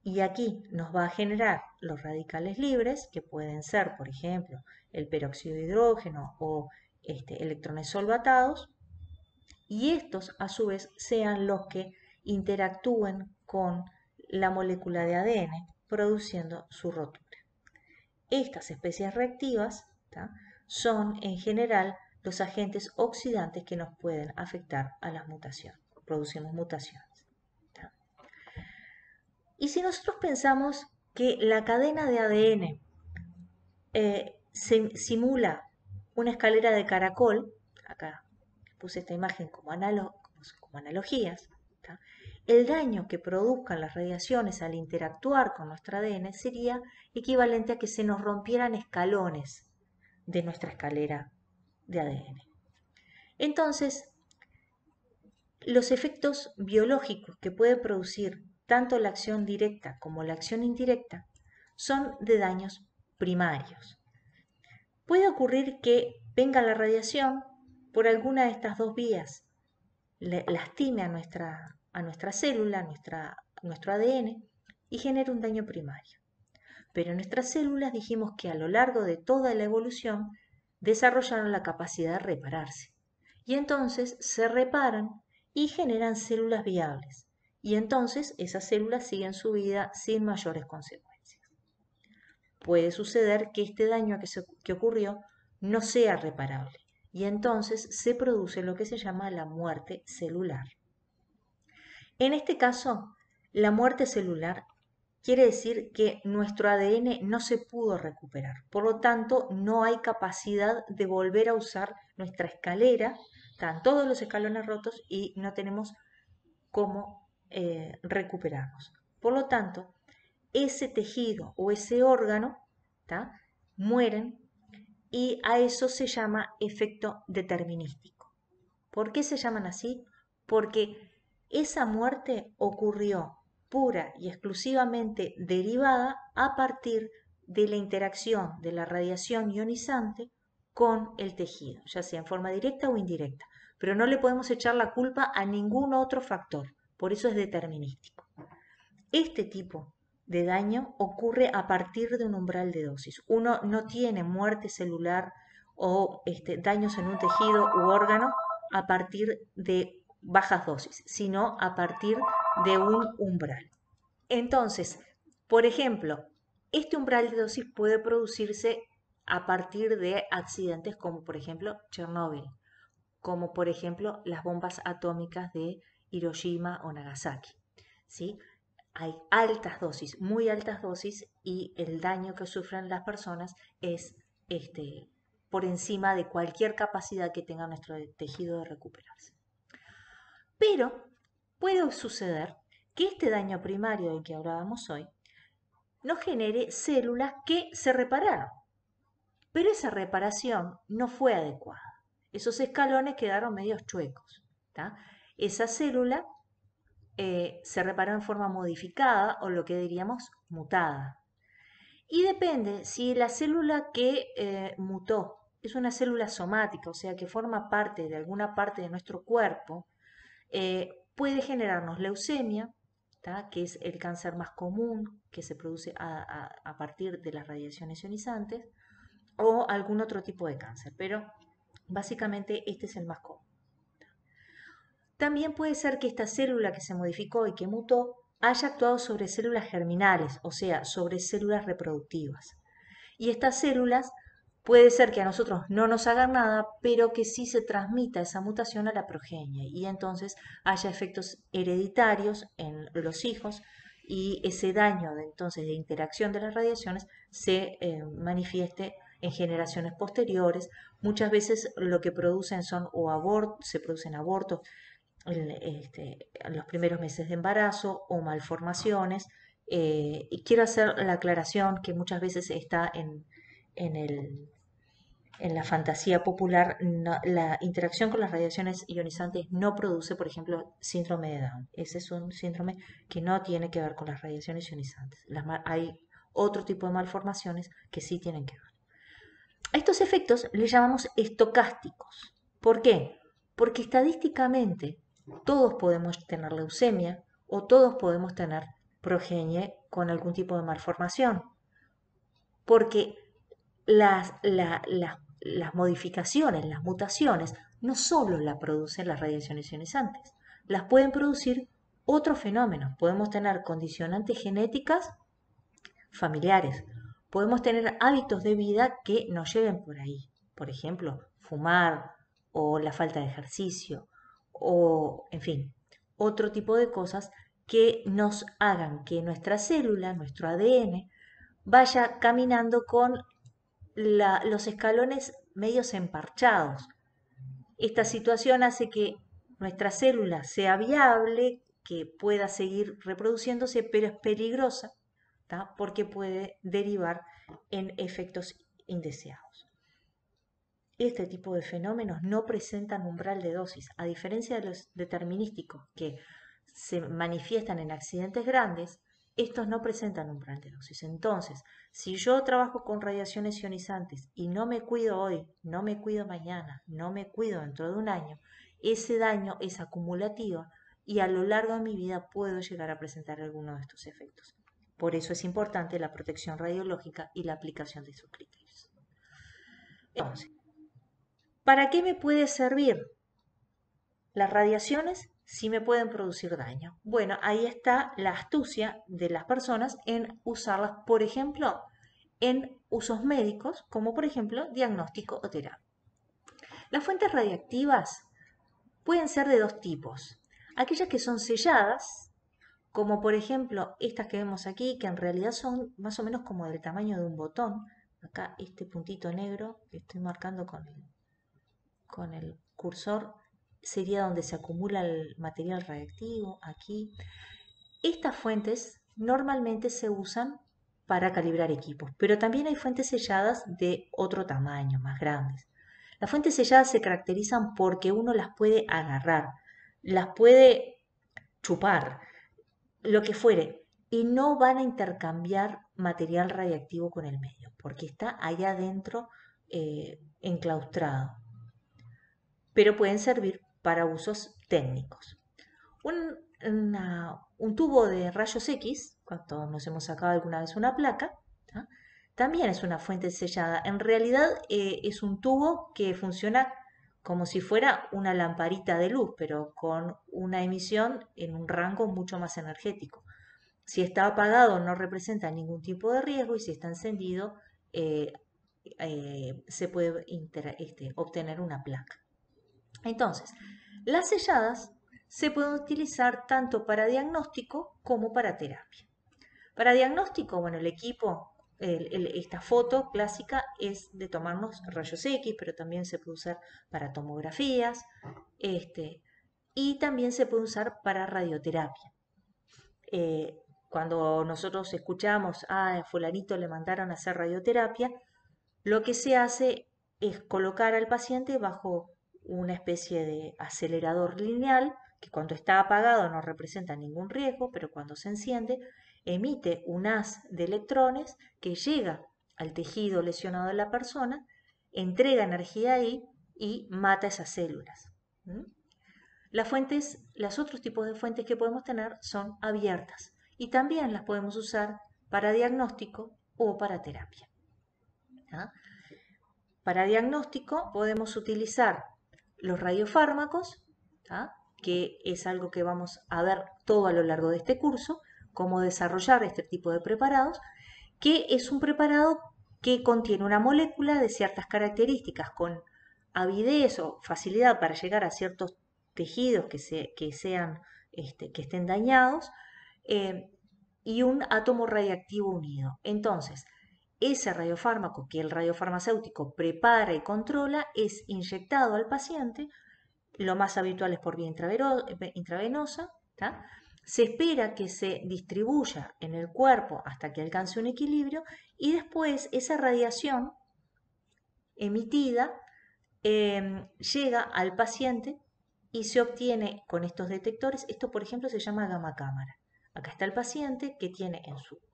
Y aquí nos va a generar los radicales libres, que pueden ser, por ejemplo, el peróxido de hidrógeno o electrones solvatados, y estos a su vez sean los que interactúen con la molécula de ADN, produciendo su rotura. Estas especies reactivas, ¿tá?, son en general los agentes oxidantes que nos pueden afectar a las mutaciones, producimos mutaciones. ¿Tá? Y si nosotros pensamos que la cadena de ADN simula una escalera de caracol, acá puse esta imagen como analogías, ¿tá?, el daño que produzcan las radiaciones al interactuar con nuestro ADN sería equivalente a que se nos rompieran escalones de nuestra escalera de ADN. Entonces, los efectos biológicos que puede producir tanto la acción directa como la acción indirecta son de daños primarios. Puede ocurrir que venga la radiación por alguna de estas dos vías, lastime a nuestra célula, a nuestro ADN y genere un daño primario. Pero nuestras células dijimos que a lo largo de toda la evolución desarrollaron la capacidad de repararse. Y entonces se reparan y generan células viables. Y entonces esas células siguen su vida sin mayores consecuencias. Puede suceder que este daño que ocurrió no sea reparable. Y entonces se produce lo que se llama la muerte celular. En este caso, la muerte celular quiere decir que nuestro ADN no se pudo recuperar. Por lo tanto, no hay capacidad de volver a usar nuestra escalera. Están todos los escalones rotos y no tenemos cómo recuperarnos. Por lo tanto, ese tejido o ese órgano, ¿tá?, mueren, y a eso se llama efecto determinístico. ¿Por qué se llaman así? Porque esa muerte ocurrió pura y exclusivamente derivada a partir de la interacción de la radiación ionizante con el tejido, ya sea en forma directa o indirecta. Pero no le podemos echar la culpa a ningún otro factor, por eso es determinístico. Este tipo de daño ocurre a partir de un umbral de dosis. Uno no tiene muerte celular o daños en un tejido u órgano a partir de bajas dosis, sino a partir de un umbral. Entonces, por ejemplo, este umbral de dosis puede producirse a partir de accidentes como por ejemplo Chernóbil, como por ejemplo las bombas atómicas de Hiroshima o Nagasaki, ¿sí? Hay altas dosis, muy altas dosis, y el daño que sufren las personas es por encima de cualquier capacidad que tenga nuestro tejido de recuperarse. Pero puede suceder que este daño primario del que hablábamos hoy nos genere células que se repararon, pero esa reparación no fue adecuada. Esos escalones quedaron medios chuecos, ¿tá? Esa célula se reparó en forma modificada o lo que diríamos mutada. Y depende si la célula que mutó es una célula somática, o sea que forma parte de alguna parte de nuestro cuerpo, puede generarnos leucemia, ¿tá?, que es el cáncer más común que se produce a partir de las radiaciones ionizantes, o algún otro tipo de cáncer, pero básicamente este es el más común. También puede ser que esta célula que se modificó y que mutó haya actuado sobre células germinales, o sea, sobre células reproductivas. Y estas células puede ser que a nosotros no nos hagan nada, pero que sí se transmita esa mutación a la progenie y entonces haya efectos hereditarios en los hijos y ese daño entonces de interacción de las radiaciones se manifieste en generaciones posteriores. Muchas veces lo que producen son se producen abortos en los primeros meses de embarazo o malformaciones. Y quiero hacer la aclaración que muchas veces está en el, en la fantasía popular, la interacción con las radiaciones ionizantes no produce, por ejemplo, síndrome de Down. Ese es un síndrome que no tiene que ver con las radiaciones ionizantes. Hay otro tipo de malformaciones que sí tienen que ver. A estos efectos les llamamos estocásticos. ¿Por qué? Porque estadísticamente todos podemos tener leucemia o todos podemos tener progenie con algún tipo de malformación. Porque las modificaciones, las mutaciones, no solo las producen las radiaciones ionizantes, las pueden producir otros fenómenos. Podemos tener condicionantes genéticas familiares, podemos tener hábitos de vida que nos lleven por ahí. Por ejemplo, fumar o la falta de ejercicio o, en fin, otro tipo de cosas que nos hagan que nuestra célula, nuestro ADN, vaya caminando con los escalones medios emparchados. Esta situación hace que nuestra célula sea viable, que pueda seguir reproduciéndose, pero es peligrosa, ¿tá? Porque puede derivar en efectos indeseados. Este tipo de fenómenos no presentan umbral de dosis, a diferencia de los determinísticos que se manifiestan en accidentes grandes. Estos no presentan umbral de dosis. Entonces, si yo trabajo con radiaciones ionizantes y no me cuido hoy, no me cuido mañana, no me cuido dentro de un año, ese daño es acumulativo y a lo largo de mi vida puedo llegar a presentar alguno de estos efectos. Por eso es importante la protección radiológica y la aplicación de sus criterios. Entonces, ¿para qué me puede servir? Las radiaciones sí me pueden producir daño. Bueno, ahí está la astucia de las personas en usarlas, por ejemplo, en usos médicos, como por ejemplo diagnóstico o terapia. Las fuentes radiactivas pueden ser de dos tipos. Aquellas que son selladas, como por ejemplo estas que vemos aquí, que en realidad son más o menos como del tamaño de un botón. Acá este puntito negro que estoy marcando con el cursor sería donde se acumula el material radiactivo, aquí. Estas fuentes normalmente se usan para calibrar equipos, pero también hay fuentes selladas de otro tamaño, más grandes. Las fuentes selladas se caracterizan porque uno las puede agarrar, las puede chupar, lo que fuere, y no van a intercambiar material radiactivo con el medio, porque está allá adentro enclaustrado, pero pueden servir para usos técnicos. Un tubo de rayos X, cuando nos hemos sacado alguna vez una placa, ¿tá? También es una fuente sellada. En realidad es un tubo que funciona como si fuera una lamparita de luz, pero con una emisión en un rango mucho más energético. Si está apagado no representa ningún tipo de riesgo y si está encendido eh, se puede obtener una placa. Entonces, las selladas se pueden utilizar tanto para diagnóstico como para terapia. Para diagnóstico, bueno, el equipo, esta foto clásica es de tomarnos rayos X, pero también se puede usar para tomografías, y también se puede usar para radioterapia. Cuando nosotros escuchamos, a fulanito le mandaron a hacer radioterapia, lo que se hace es colocar al paciente bajo una especie de acelerador lineal que cuando está apagado no representa ningún riesgo, pero cuando se enciende emite un haz de electrones que llega al tejido lesionado de la persona, entrega energía ahí y mata esas células. Los otros tipos de fuentes que podemos tener son abiertas y también las podemos usar para diagnóstico o para terapia. ¿Ah? Para diagnóstico podemos utilizar los radiofármacos, ¿tá? Que es algo que vamos a ver todo a lo largo de este curso, cómo desarrollar este tipo de preparados, que es un preparado que contiene una molécula de ciertas características con avidez o facilidad para llegar a ciertos tejidos que estén dañados, y un átomo radiactivo unido. Entonces, ese radiofármaco que el radiofarmacéutico prepara y controla es inyectado al paciente, lo más habitual es por vía intravenosa, ¿tá? Se espera que se distribuya en el cuerpo hasta que alcance un equilibrio y después esa radiación emitida llega al paciente y se obtiene con estos detectores. Esto, por ejemplo, se llama gamma cámara. Acá está el paciente que tiene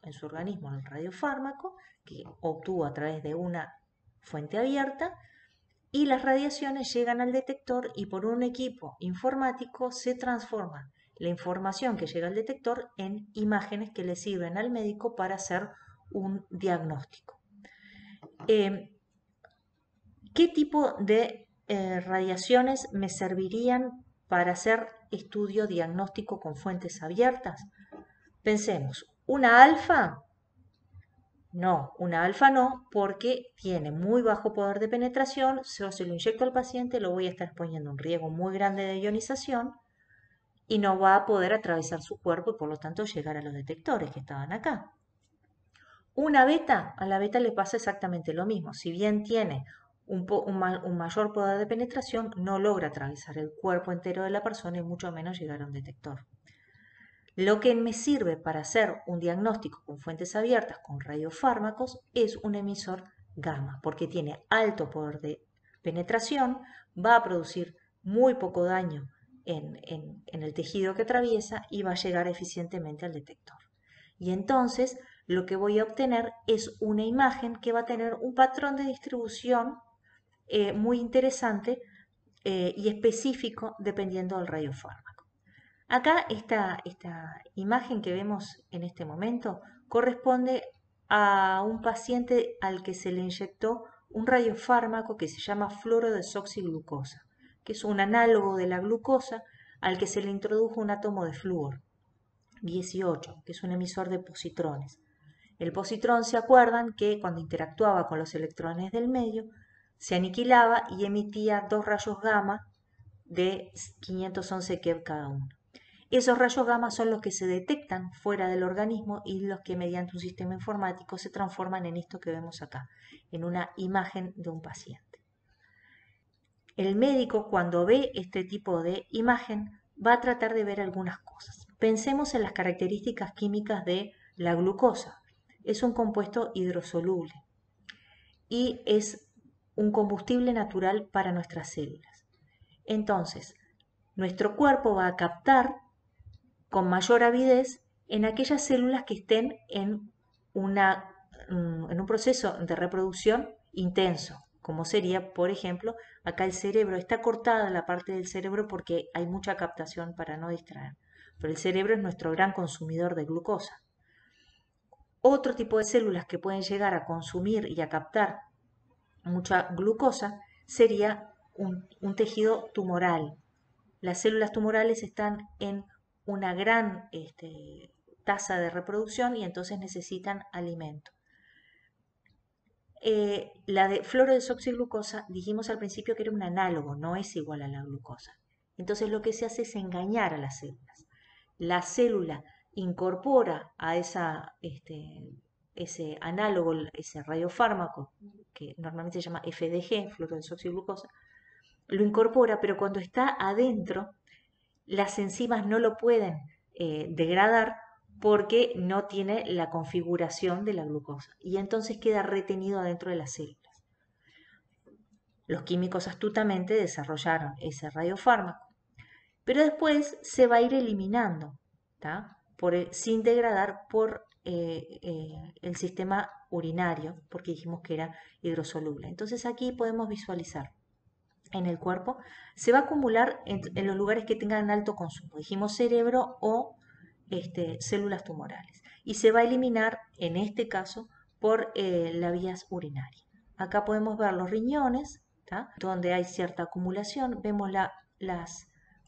en su organismo el radiofármaco que obtuvo a través de una fuente abierta y las radiaciones llegan al detector y por un equipo informático se transforma la información que llega al detector en imágenes que le sirven al médico para hacer un diagnóstico. ¿Qué tipo de radiaciones me servirían para hacer estudio diagnóstico con fuentes abiertas? Pensemos, ¿una alfa? No, una alfa no, porque tiene muy bajo poder de penetración. Yo se lo inyecto al paciente, lo voy a estar exponiendo a un riesgo muy grande de ionización y no va a poder atravesar su cuerpo y por lo tanto llegar a los detectores que estaban acá. Una beta, a la beta le pasa exactamente lo mismo. Si bien tiene un mayor poder de penetración, no logra atravesar el cuerpo entero de la persona y mucho menos llegar a un detector. Lo que me sirve para hacer un diagnóstico con fuentes abiertas, con radiofármacos, es un emisor gamma, porque tiene alto poder de penetración, va a producir muy poco daño en el tejido que atraviesa y va a llegar eficientemente al detector. Y entonces lo que voy a obtener es una imagen que va a tener un patrón de distribución muy interesante y específico dependiendo del radiofármaco. Acá esta imagen que vemos en este momento corresponde a un paciente al que se le inyectó un radiofármaco que se llama fluorodesoxiglucosa, que es un análogo de la glucosa al que se le introdujo un átomo de flúor, 18, que es un emisor de positrones. El positrón, ¿se acuerdan que cuando interactuaba con los electrones del medio, se aniquilaba y emitía dos rayos gamma de 511 keV cada uno? Esos rayos gamma son los que se detectan fuera del organismo y los que mediante un sistema informático se transforman en esto que vemos acá, en una imagen de un paciente. El médico, cuando ve este tipo de imagen, va a tratar de ver algunas cosas. Pensemos en las características químicas de la glucosa. Es un compuesto hidrosoluble y es un combustible natural para nuestras células. Entonces, nuestro cuerpo va a captar con mayor avidez en aquellas células que estén en un proceso de reproducción intenso, como sería, por ejemplo, acá el cerebro. Está cortada la parte del cerebro porque hay mucha captación para no distraer, pero el cerebro es nuestro gran consumidor de glucosa. Otro tipo de células que pueden llegar a consumir y a captar mucha glucosa sería un tejido tumoral. Las células tumorales están en una gran tasa de reproducción y entonces necesitan alimento. La de fluorodesoxiglucosa dijimos al principio que era un análogo, no es igual a la glucosa. Entonces lo que se hace es engañar a las células. La célula incorpora a ese análogo, ese radiofármaco, que normalmente se llama FDG, fluorodesoxiglucosa, lo incorpora, pero cuando está adentro, las enzimas no lo pueden degradar porque no tiene la configuración de la glucosa y entonces queda retenido dentro de las células. Los químicos astutamente desarrollaron ese radiofármaco, pero después se va a ir eliminando, sin degradar por el sistema urinario, porque dijimos que era hidrosoluble. Entonces aquí podemos visualizar en el cuerpo, se va a acumular en los lugares que tengan alto consumo, dijimos cerebro o células tumorales, y se va a eliminar, en este caso, por las vías urinarias. Acá podemos ver los riñones, donde hay cierta acumulación, vemos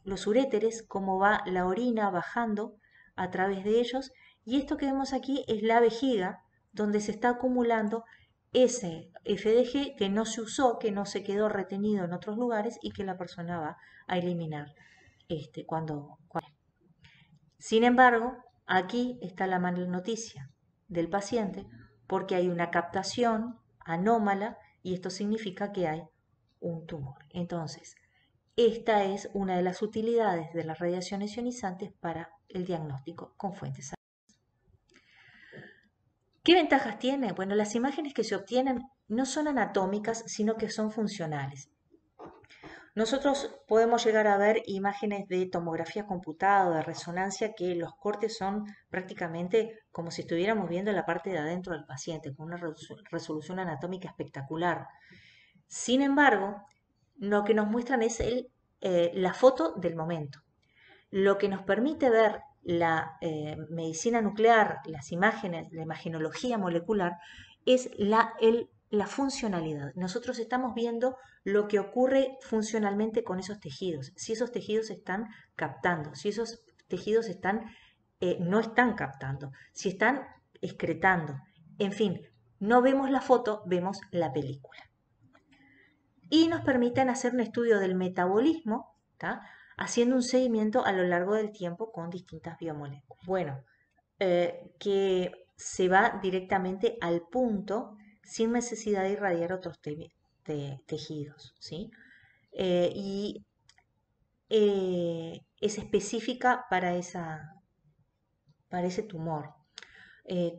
los uréteres, cómo va la orina bajando a través de ellos, y esto que vemos aquí es la vejiga, donde se está acumulando ese FDG que no se usó, que no se quedó retenido en otros lugares y que la persona va a eliminar cuando. Sin embargo, Aquí está la mala noticia del paciente porque hay una captación anómala y esto significa que hay un tumor. Entonces, esta es una de las utilidades de las radiaciones ionizantes para el diagnóstico con fuentes. ¿Qué ventajas tiene? Bueno, las imágenes que se obtienen no son anatómicas, sino que son funcionales. Nosotros podemos llegar a ver imágenes de tomografía computada o de resonancia que los cortes son prácticamente como si estuviéramos viendo la parte de adentro del paciente, con una resolución anatómica espectacular. Sin embargo, lo que nos muestran es la foto del momento. Lo que nos permite ver la medicina nuclear, las imágenes, la imagenología molecular, es la funcionalidad. Nosotros estamos viendo lo que ocurre funcionalmente con esos tejidos, si esos tejidos están captando, si esos tejidos no están captando, si están excretando. En fin, no vemos la foto, vemos la película. Y nos permiten hacer un estudio del metabolismo, ¿tá? Haciendo un seguimiento a lo largo del tiempo con distintas biomoléculas. Bueno, que se va directamente al punto sin necesidad de irradiar otros tejidos, ¿sí? Y es específica para ese tumor.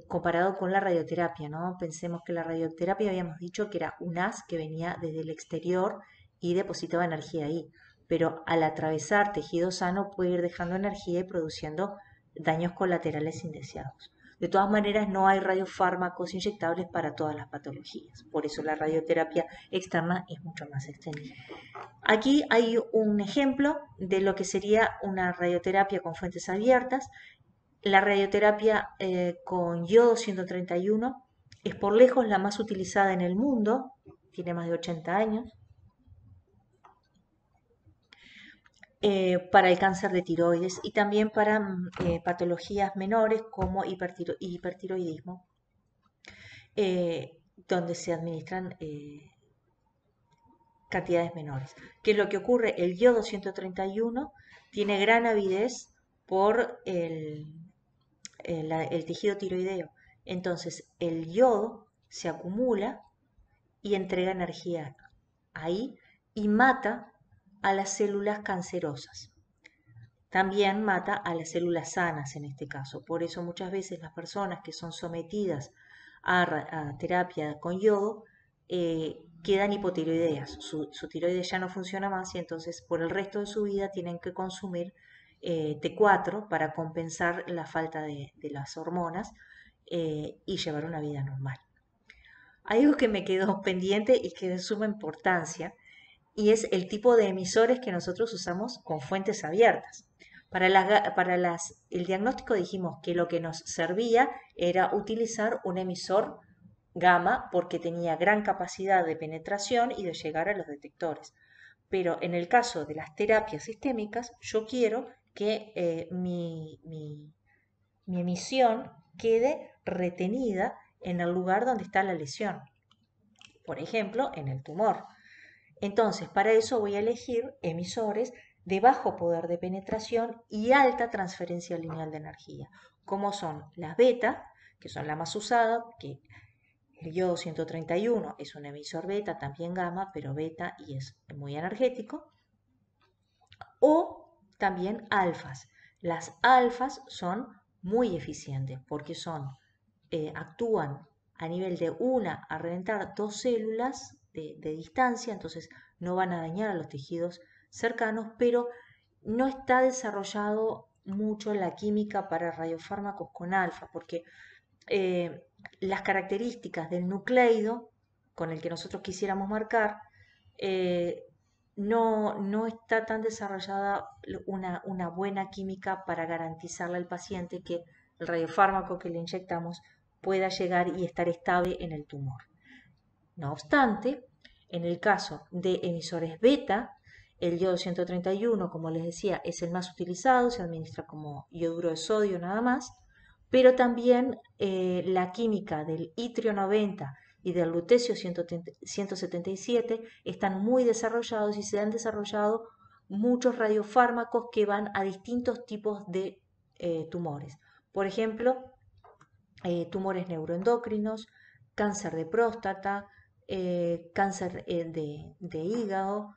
Comparado con la radioterapia, ¿no? Pensemos que la radioterapia habíamos dicho que era un haz que venía desde el exterior y depositaba energía ahí, pero al atravesar tejido sano puede ir dejando energía y produciendo daños colaterales indeseados. De todas maneras, no hay radiofármacos inyectables para todas las patologías, por eso la radioterapia externa es mucho más extendida. Aquí hay un ejemplo de lo que sería una radioterapia con fuentes abiertas. La radioterapia con yodo 131 es por lejos la más utilizada en el mundo, tiene más de 80 años, para el cáncer de tiroides y también para patologías menores como hipertiroidismo, donde se administran cantidades menores. ¿Qué es lo que ocurre? El yodo 131 tiene gran avidez por el tejido tiroideo. Entonces, el yodo se acumula y entrega energía ahí y mata a las células cancerosas. También mata a las células sanas en este caso. Por eso muchas veces las personas que son sometidas a terapia con yodo quedan hipotiroideas. Su tiroides ya no funciona más y entonces por el resto de su vida tienen que consumir T4 para compensar la falta de las hormonas y llevar una vida normal. Hay algo que me quedó pendiente y que es de suma importancia y es el tipo de emisores que nosotros usamos con fuentes abiertas. El diagnóstico dijimos que lo que nos servía era utilizar un emisor gamma porque tenía gran capacidad de penetración y de llegar a los detectores. Pero en el caso de las terapias sistémicas, yo quiero que mi emisión quede retenida en el lugar donde está la lesión, por ejemplo, en el tumor. Entonces, para eso voy a elegir emisores de bajo poder de penetración y alta transferencia lineal de energía, como son las beta, que son las más usadas, que el yodo 131 es un emisor beta, también gamma, pero beta y es muy energético, o también alfas. Las alfas son muy eficientes porque actúan a nivel de una a reventar dos células de distancia, entonces no van a dañar a los tejidos cercanos, pero no está desarrollado mucho la química para radiofármacos con alfa, porque las características del nucleido con el que nosotros quisiéramos marcar no está tan desarrollada una buena química para garantizarle al paciente que el radiofármaco que le inyectamos pueda llegar y estar estable en el tumor. No obstante, en el caso de emisores beta, el yodo 131, como les decía, es el más utilizado, se administra como yoduro de sodio nada más, pero también la química del itrio 90 y del lutecio 177 están muy desarrollados y se han desarrollado muchos radiofármacos que van a distintos tipos de tumores. Por ejemplo, tumores neuroendocrinos, cáncer de próstata, cáncer de hígado,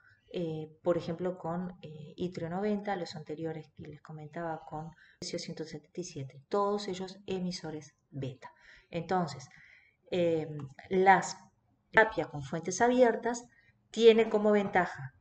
por ejemplo con ITRIO 90, los anteriores que les comentaba con 177, todos ellos emisores beta. Entonces, las terapias con fuentes abiertas tiene como ventaja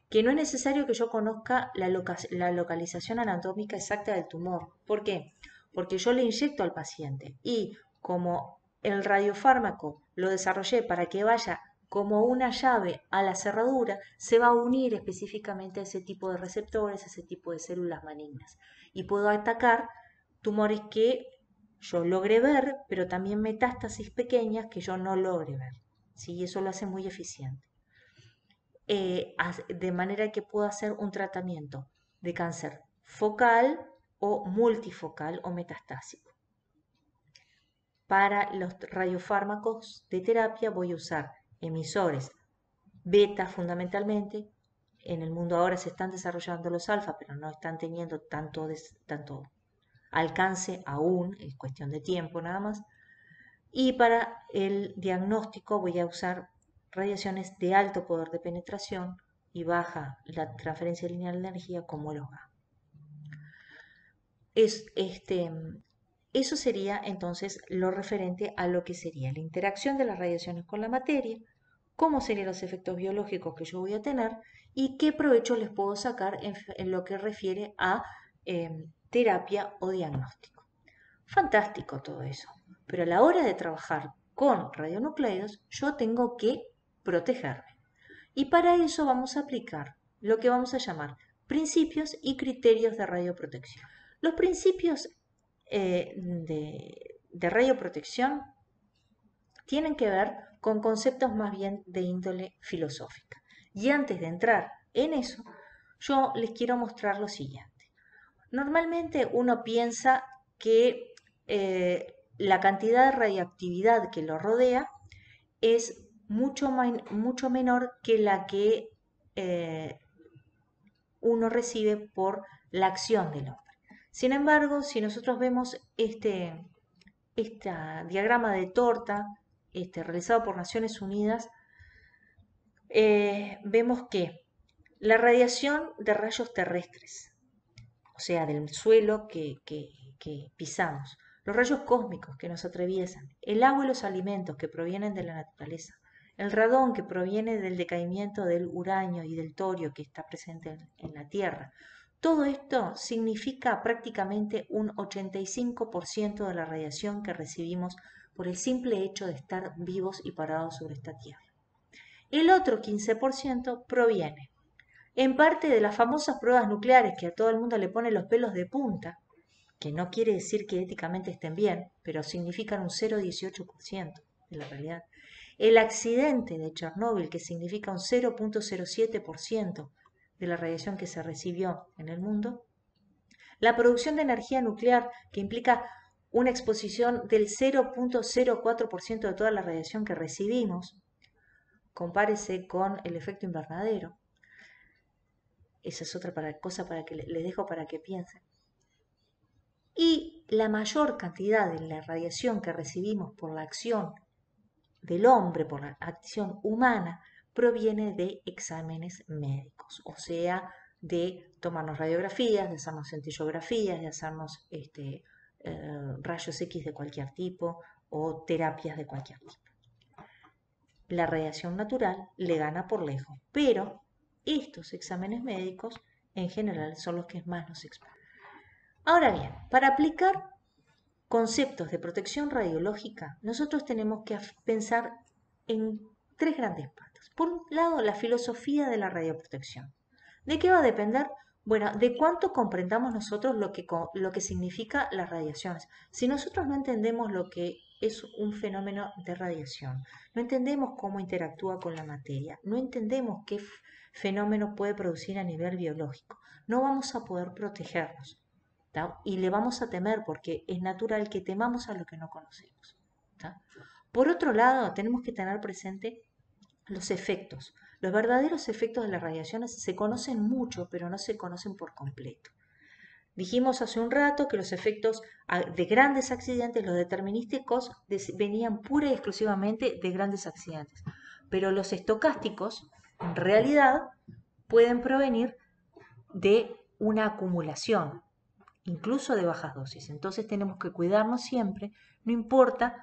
que no es necesario que yo conozca la localización anatómica exacta del tumor. ¿Por qué? Porque yo le inyecto al paciente y como el radiofármaco lo desarrollé para que vaya como una llave a la cerradura, se va a unir específicamente a ese tipo de receptores, a ese tipo de células malignas. Y puedo atacar tumores que yo logré ver, pero también metástasis pequeñas que yo no logré ver. ¿Sí? Y eso lo hace muy eficiente. De manera que puedo hacer un tratamiento de cáncer focal o multifocal o metastásico. Para los radiofármacos de terapia voy a usar emisores beta fundamentalmente. En el mundo ahora se están desarrollando los alfa, pero no están teniendo tanto alcance aún, es cuestión de tiempo nada más. Y para el diagnóstico voy a usar radiaciones de alto poder de penetración y baja la transferencia lineal de energía como los gamma. Eso sería entonces lo referente a lo que sería la interacción de las radiaciones con la materia, cómo serían los efectos biológicos que yo voy a tener y qué provecho les puedo sacar en lo que refiere a terapia o diagnóstico. Fantástico todo eso, pero a la hora de trabajar con radionucleidos yo tengo que protegerme. Y para eso vamos a aplicar lo que vamos a llamar principios y criterios de radioprotección. Los principios de radioprotección tienen que ver con conceptos más bien de índole filosófica. Y antes de entrar en eso, yo les quiero mostrar lo siguiente. Normalmente uno piensa que la cantidad de radiactividad que lo rodea es mucho menor que la que uno recibe por la acción del hombre. Sin embargo, si nosotros vemos este diagrama de torta realizado por Naciones Unidas, vemos que la radiación de rayos terrestres, o sea, del suelo que pisamos, los rayos cósmicos que nos atraviesan, el agua y los alimentos que provienen de la naturaleza, el radón que proviene del decaimiento del uranio y del torio que está presente en la Tierra. Todo esto significa prácticamente un 85% de la radiación que recibimos por el simple hecho de estar vivos y parados sobre esta Tierra. El otro 15% proviene en parte de las famosas pruebas nucleares que a todo el mundo le pone los pelos de punta, que no quiere decir que éticamente estén bien, pero significan un 0,18% de la realidad. El accidente de Chernóbil, que significa un 0,07% de la radiación que se recibió en el mundo. La producción de energía nuclear, que implica una exposición del 0,04% de toda la radiación que recibimos. Compárese con el efecto invernadero. Esa es otra cosa para que les dejo para que piensen. Y la mayor cantidad de la radiación que recibimos por la acción del hombre, por la acción humana, proviene de exámenes médicos, o sea, de tomarnos radiografías, de hacernos centellografías, de hacernos rayos X de cualquier tipo o terapias de cualquier tipo. La radiación natural le gana por lejos, pero estos exámenes médicos en general son los que más nos exponen. Ahora bien, para aplicar conceptos de protección radiológica, nosotros tenemos que pensar en tres grandes patas. Por un lado, la filosofía de la radioprotección. ¿De qué va a depender? Bueno, de cuánto comprendamos nosotros lo que significa las radiaciones. Si nosotros no entendemos lo que es un fenómeno de radiación, no entendemos cómo interactúa con la materia, no entendemos qué fenómeno puede producir a nivel biológico, no vamos a poder protegernos. Y le vamos a temer porque es natural que temamos a lo que no conocemos. ¿tá? Por otro lado, tenemos que tener presente los efectos. Los verdaderos efectos de las radiaciones se conocen mucho, pero no se conocen por completo. Dijimos hace un rato que los efectos de grandes accidentes, los determinísticos, venían pura y exclusivamente de grandes accidentes, pero los estocásticos, en realidad, pueden provenir de una acumulación, incluso de bajas dosis. Entonces tenemos que cuidarnos siempre, no importa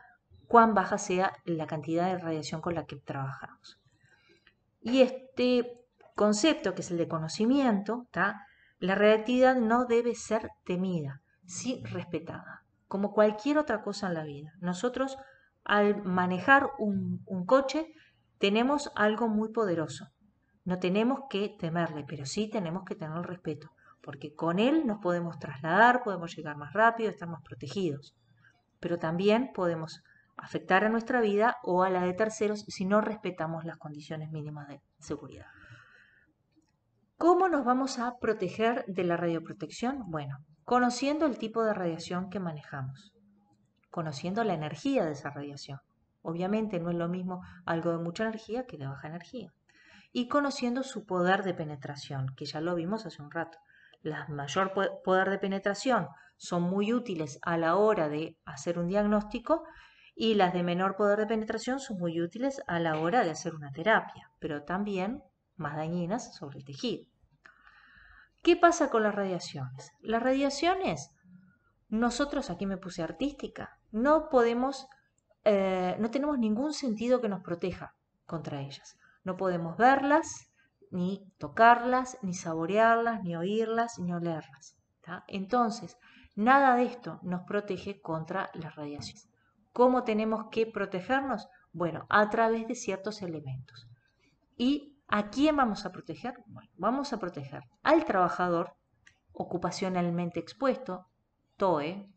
cuán baja sea la cantidad de radiación con la que trabajamos. Y este concepto, que es el de conocimiento, ¿tá? La radioactividad no debe ser temida, sí respetada, como cualquier otra cosa en la vida. Nosotros, al manejar un coche, tenemos algo muy poderoso. No tenemos que temerle, pero sí tenemos que tener respeto, porque con él nos podemos trasladar, podemos llegar más rápido, estar más protegidos. Pero también podemos afectar a nuestra vida o a la de terceros si no respetamos las condiciones mínimas de seguridad. ¿Cómo nos vamos a proteger de la radioprotección? Bueno, conociendo el tipo de radiación que manejamos, conociendo la energía de esa radiación. Obviamente no es lo mismo algo de mucha energía que de baja energía. Y conociendo su poder de penetración, que ya lo vimos hace un rato. Las mayor poder de penetración son muy útiles a la hora de hacer un diagnóstico y las de menor poder de penetración son muy útiles a la hora de hacer una terapia, pero también más dañinas sobre el tejido. ¿Qué pasa con las radiaciones? Las radiaciones, nosotros, aquí me puse artística, no tenemos ningún sentido que nos proteja contra ellas. No podemos verlas, ni tocarlas, ni saborearlas, ni oírlas, ni olerlas, ¿tá? Entonces, nada de esto nos protege contra las radiaciones. ¿Cómo tenemos que protegernos? Bueno, a través de ciertos elementos. ¿Y a quién vamos a proteger? Bueno, vamos a proteger al trabajador ocupacionalmente expuesto, TOE,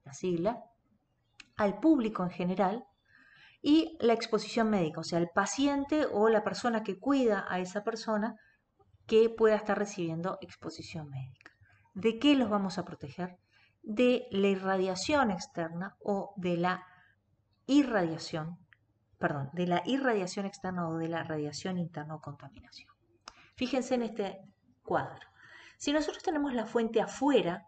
la sigla, al público en general, y la exposición médica, o sea, el paciente o la persona que cuida a esa persona que pueda estar recibiendo exposición médica. ¿De qué los vamos a proteger? De la irradiación externa o de la irradiación, de la irradiación externa o de la radiación interna o contaminación. Fíjense en este cuadro. Si nosotros tenemos la fuente afuera,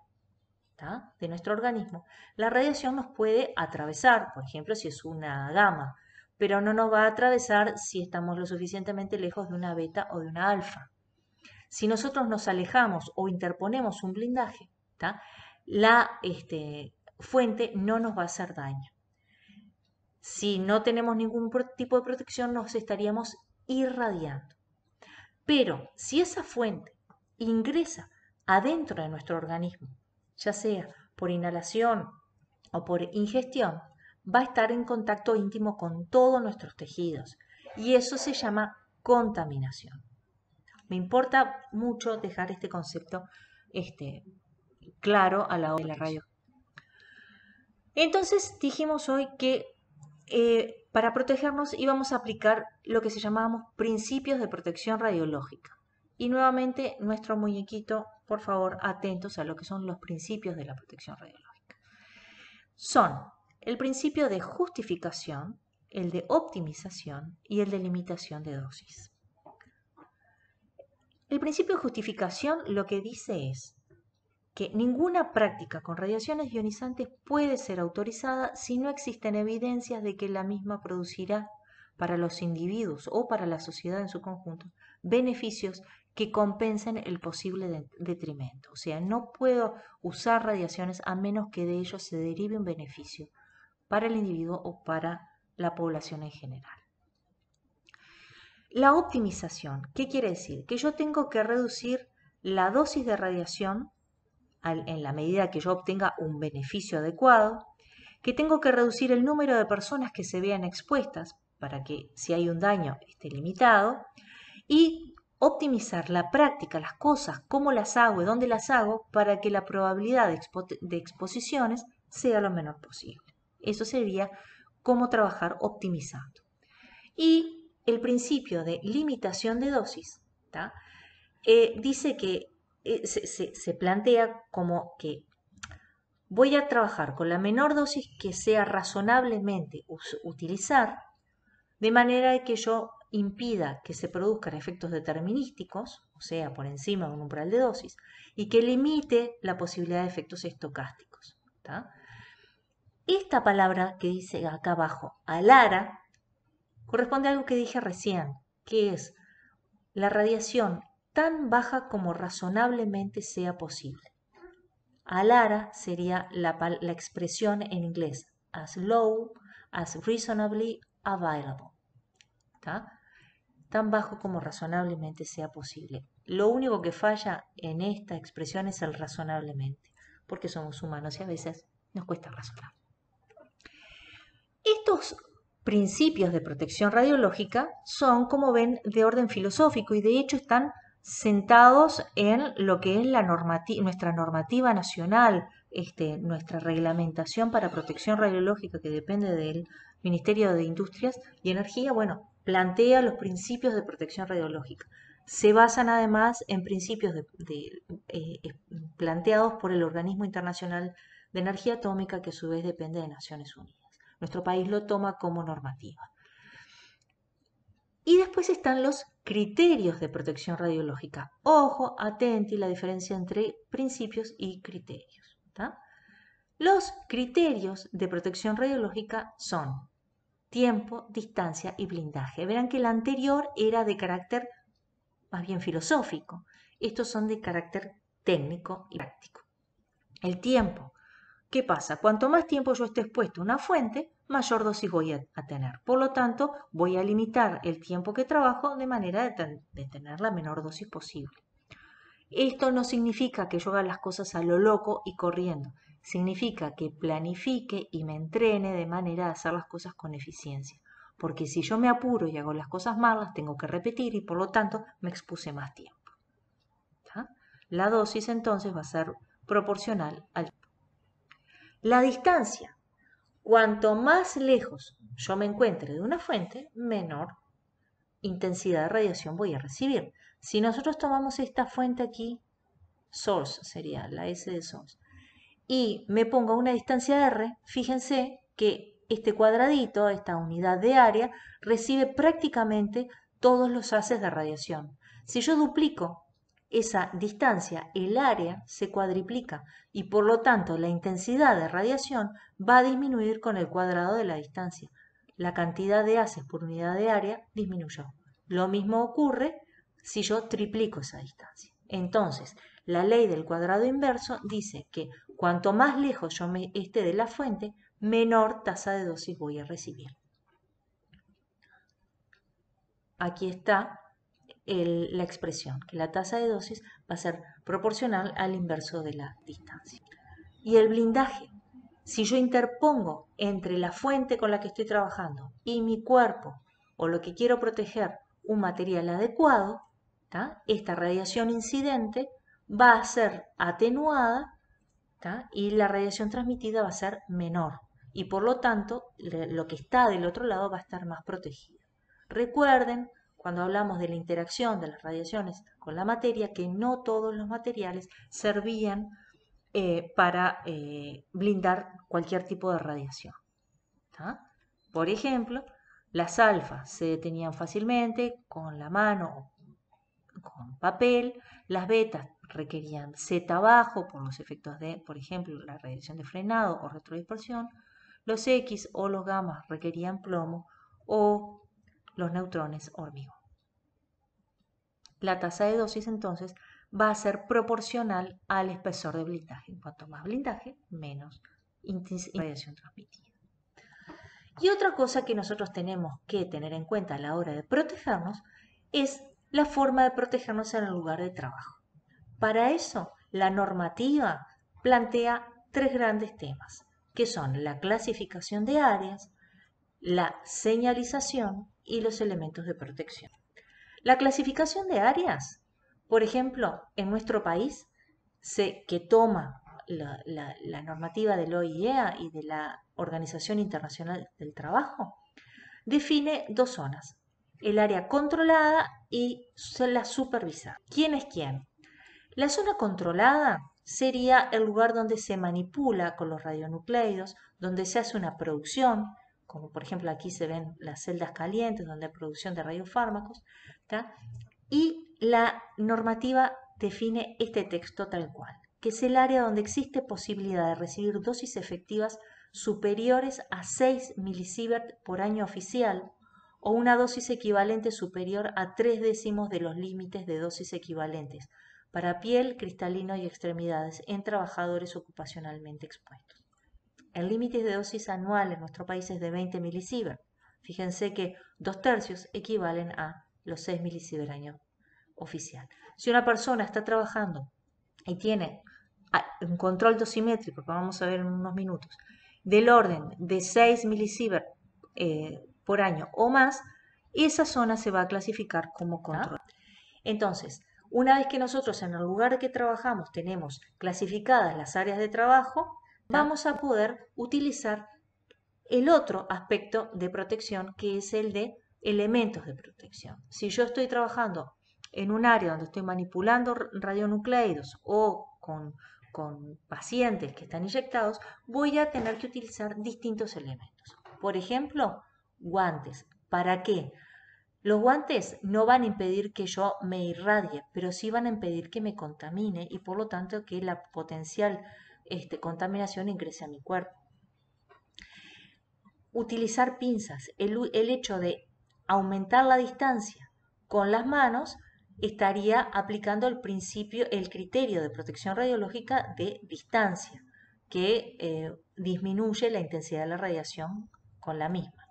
¿tá?, de nuestro organismo, la radiación nos puede atravesar, por ejemplo, si es una gamma, pero no nos va a atravesar si estamos lo suficientemente lejos de una beta o de una alfa. Si nosotros nos alejamos o interponemos un blindaje, ¿tá?, la fuente no nos va a hacer daño. Si no tenemos ningún tipo de protección, nos estaríamos irradiando. Pero si esa fuente ingresa adentro de nuestro organismo, ya sea por inhalación o por ingestión, va a estar en contacto íntimo con todos nuestros tejidos y eso se llama contaminación. Me importa mucho dejar este concepto claro a la hora de la radio. Entonces dijimos hoy que para protegernos íbamos a aplicar lo que se llamábamos principios de protección radiológica. Y nuevamente nuestro muñequito, por favor, atentos a lo que son los principios de la protección radiológica. Son el principio de justificación, el de optimización y el de limitación de dosis. El principio de justificación lo que dice es que ninguna práctica con radiaciones ionizantes puede ser autorizada si no existen evidencias de que la misma producirá para los individuos o para la sociedad en su conjunto beneficios que compensen el posible detrimento. O sea, no puedo usar radiaciones a menos que de ellos se derive un beneficio para el individuo o para la población en general. La optimización, ¿qué quiere decir? Que yo tengo que reducir la dosis de radiación en la medida que yo obtenga un beneficio adecuado, que tengo que reducir el número de personas que se vean expuestas para que si hay un daño esté limitado y optimizar la práctica, las cosas, cómo las hago y dónde las hago para que la probabilidad de exposiciones sea lo menor posible. Eso sería cómo trabajar optimizando. Y el principio de limitación de dosis dice que se plantea como que voy a trabajar con la menor dosis que sea razonablemente utilizar, de manera que yo impida que se produzcan efectos determinísticos, o sea, por encima de un umbral de dosis, y que limite la posibilidad de efectos estocásticos. ¿Tá? Esta palabra que dice acá abajo, alara, corresponde a algo que dije recién, que es la radiación tan baja como razonablemente sea posible. Alara sería la expresión en inglés, as low as reasonably available. ¿Tá? Tan bajo como razonablemente sea posible. Lo único que falla en esta expresión es el razonablemente, porque somos humanos y a veces nos cuesta razonar. Estos principios de protección radiológica son, como ven, de orden filosófico y de hecho están sentados en lo que es nuestra normativa nacional, nuestra reglamentación para protección radiológica que depende del Ministerio de Industrias y Energía, bueno, plantea los principios de protección radiológica. Se basan además en principios planteados por el Organismo Internacional de Energía Atómica, que a su vez depende de Naciones Unidas. Nuestro país lo toma como normativa. Y después están los criterios de protección radiológica. Ojo, atenti la diferencia entre principios y criterios. ¿Tá? Los criterios de protección radiológica son tiempo, distancia y blindaje. Verán que el anterior era de carácter más bien filosófico. Estos son de carácter técnico y práctico. El tiempo. ¿Qué pasa? Cuanto más tiempo yo esté expuesto a una fuente, mayor dosis voy a tener. Por lo tanto, voy a limitar el tiempo que trabajo de manera de tener la menor dosis posible. Esto no significa que yo haga las cosas a lo loco y corriendo. Significa que planifique y me entrene de manera de hacer las cosas con eficiencia. Porque si yo me apuro y hago las cosas mal, las tengo que repetir y por lo tanto me expuse más tiempo. ¿Tá? La dosis entonces va a ser proporcional al tiempo. La distancia. Cuanto más lejos yo me encuentre de una fuente, menor intensidad de radiación voy a recibir. Si nosotros tomamos esta fuente aquí, source sería la S de source, y me pongo a una distancia R, fíjense que este cuadradito, esta unidad de área, recibe prácticamente todos los haces de radiación. Si yo duplico esa distancia, el área se cuadriplica y por lo tanto la intensidad de radiación va a disminuir con el cuadrado de la distancia. La cantidad de haces por unidad de área disminuyó. Lo mismo ocurre si yo triplico esa distancia. Entonces, la ley del cuadrado inverso dice que cuanto más lejos yo esté de la fuente, menor tasa de dosis voy a recibir. Aquí está la expresión, que la tasa de dosis va a ser proporcional al inverso de la distancia. Y el blindaje. Si yo interpongo entre la fuente con la que estoy trabajando y mi cuerpo o lo que quiero proteger un material adecuado, ¿tá? Esta radiación incidente va a ser atenuada, ¿tá? Y la radiación transmitida va a ser menor y por lo tanto lo que está del otro lado va a estar más protegido. Recuerden, cuando hablamos de la interacción de las radiaciones con la materia, que no todos los materiales servían para blindar cualquier tipo de radiación. ¿Tá? Por ejemplo, las alfas se detenían fácilmente con la mano o con papel, las betas requerían Z bajo por los efectos de, por ejemplo, la radiación de frenado o retrodispersión, los X o los gamas requerían plomo o los neutrones hormigón. La tasa de dosis entonces va a ser proporcional al espesor de blindaje. Cuanto más blindaje, menos radiación transmitida. Y otra cosa que nosotros tenemos que tener en cuenta a la hora de protegernos es la forma de protegernos en el lugar de trabajo. Para eso, la normativa plantea tres grandes temas, que son la clasificación de áreas, la señalización y los elementos de protección. La clasificación de áreas, por ejemplo, en nuestro país, que toma la normativa del OIEA y de la Organización Internacional del Trabajo, define dos zonas, el área controlada y la supervisada. ¿Quién es quién? La zona controlada sería el lugar donde se manipula con los radionucleidos, donde se hace una producción como por ejemplo aquí se ven las celdas calientes donde hay producción de radiofármacos, ¿tá? Y la normativa define este texto tal cual, que es el área donde existe posibilidad de recibir dosis efectivas superiores a 6 milisievert por año oficial o una dosis equivalente superior a 3 décimos de los límites de dosis equivalentes para piel, cristalino y extremidades en trabajadores ocupacionalmente expuestos. El límite de dosis anual en nuestro país es de 20 milisievert. Fíjense que 2/3 equivalen a los 6 milisievert año oficial. Si una persona está trabajando y tiene un control dosimétrico, que vamos a ver en unos minutos, del orden de 6 milisievert por año o más, esa zona se va a clasificar como control. Entonces, una vez que nosotros en el lugar que trabajamos tenemos clasificadas las áreas de trabajo, vamos a poder utilizar el otro aspecto de protección, que es el de elementos de protección. Si yo estoy trabajando en un área donde estoy manipulando radionucleidos o con pacientes que están inyectados, voy a tener que utilizar distintos elementos. Por ejemplo, guantes. ¿Para qué? Los guantes no van a impedir que yo me irradie, pero sí van a impedir que me contamine y por lo tanto que la potencial contaminación ingrese a mi cuerpo. Utilizar pinzas. El hecho de aumentar la distancia con las manos estaría aplicando el criterio de protección radiológica de distancia, que disminuye la intensidad de la radiación con la misma.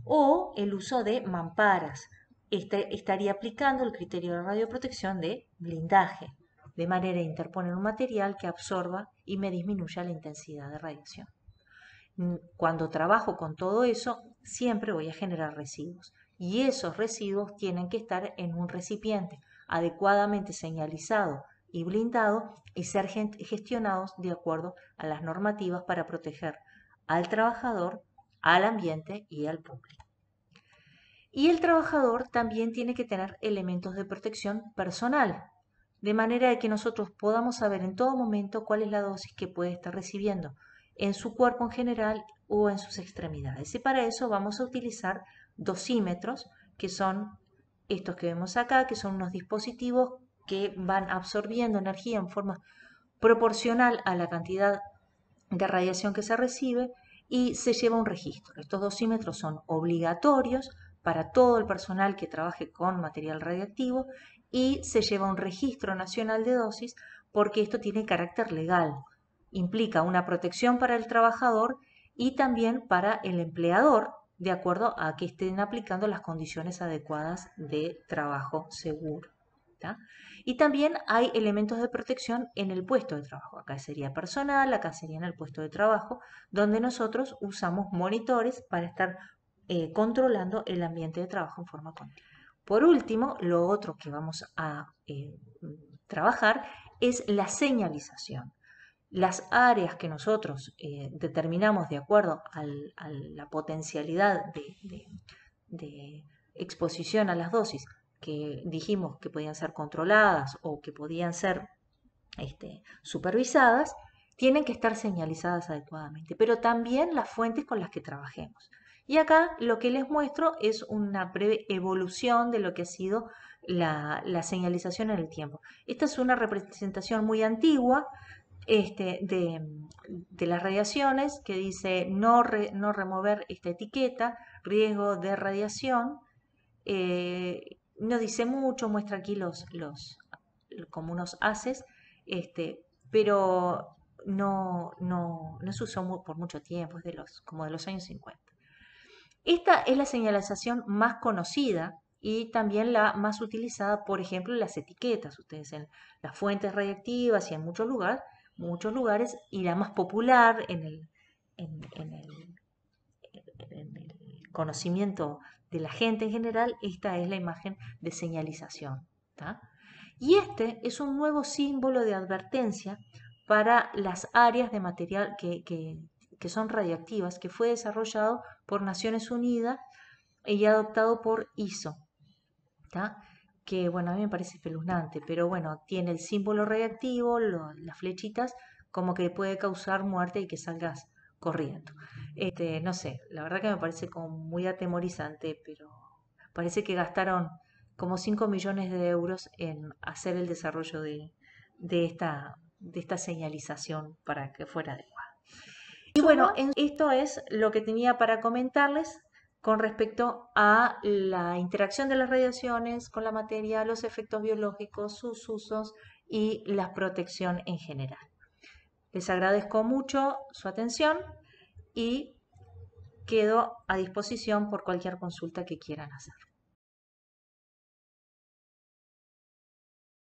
O el uso de mamparas. Estaría aplicando el criterio de radioprotección de blindaje, de manera de interponer un material que absorba y me disminuya la intensidad de radiación. Cuando trabajo con todo eso, siempre voy a generar residuos y esos residuos tienen que estar en un recipiente adecuadamente señalizado y blindado y ser gestionados de acuerdo a las normativas para proteger al trabajador, al ambiente y al público. Y el trabajador también tiene que tener elementos de protección personal, de manera de que nosotros podamos saber en todo momento cuál es la dosis que puede estar recibiendo en su cuerpo en general o en sus extremidades. Y para eso vamos a utilizar dosímetros, que son estos que vemos acá, que son unos dispositivos que van absorbiendo energía en forma proporcional a la cantidad de radiación que se recibe y se lleva un registro. Estos dosímetros son obligatorios para todo el personal que trabaje con material radiactivo y se lleva un registro nacional de dosis porque esto tiene carácter legal. Implica una protección para el trabajador y también para el empleador, de acuerdo a que estén aplicando las condiciones adecuadas de trabajo seguro. ¿tá? Y también hay elementos de protección en el puesto de trabajo. Acá sería personal, acá sería en el puesto de trabajo, donde nosotros usamos monitores para estar controlando el ambiente de trabajo en forma continua. Por último, lo otro que vamos a trabajar es la señalización. Las áreas que nosotros determinamos de acuerdo a la potencialidad de exposición a las dosis que dijimos que podían ser controladas o que podían ser supervisadas, tienen que estar señalizadas adecuadamente, pero también las fuentes con las que trabajemos. Y acá lo que les muestro es una breve evolución de lo que ha sido la señalización en el tiempo. Esta es una representación muy antigua de las radiaciones que dice no remover esta etiqueta, riesgo de radiación. No dice mucho, muestra aquí como unos haces, pero no se usó por mucho tiempo, es como de los años 50. Esta es la señalización más conocida y también la más utilizada, por ejemplo, en las etiquetas. Ustedes en las fuentes radiactivas y en muchos lugares, y la más popular en el conocimiento de la gente en general, esta es la imagen de señalización. ¿tá? Y este es un nuevo símbolo de advertencia para las áreas de material que son radiactivas, que fue desarrollado por Naciones Unidas y adoptado por ISO, ¿tá? Que bueno, a mí me parece espeluznante, pero bueno, tiene el símbolo radiactivo, las flechitas, como que puede causar muerte y que salgas corriendo. No sé, la verdad que me parece como muy atemorizante, pero parece que gastaron como 5 millones de euros en hacer el desarrollo de esta señalización para que fuera adecuada. Y bueno, esto es lo que tenía para comentarles con respecto a la interacción de las radiaciones con la materia, los efectos biológicos, sus usos y la protección en general. Les agradezco mucho su atención y quedo a disposición por cualquier consulta que quieran hacer.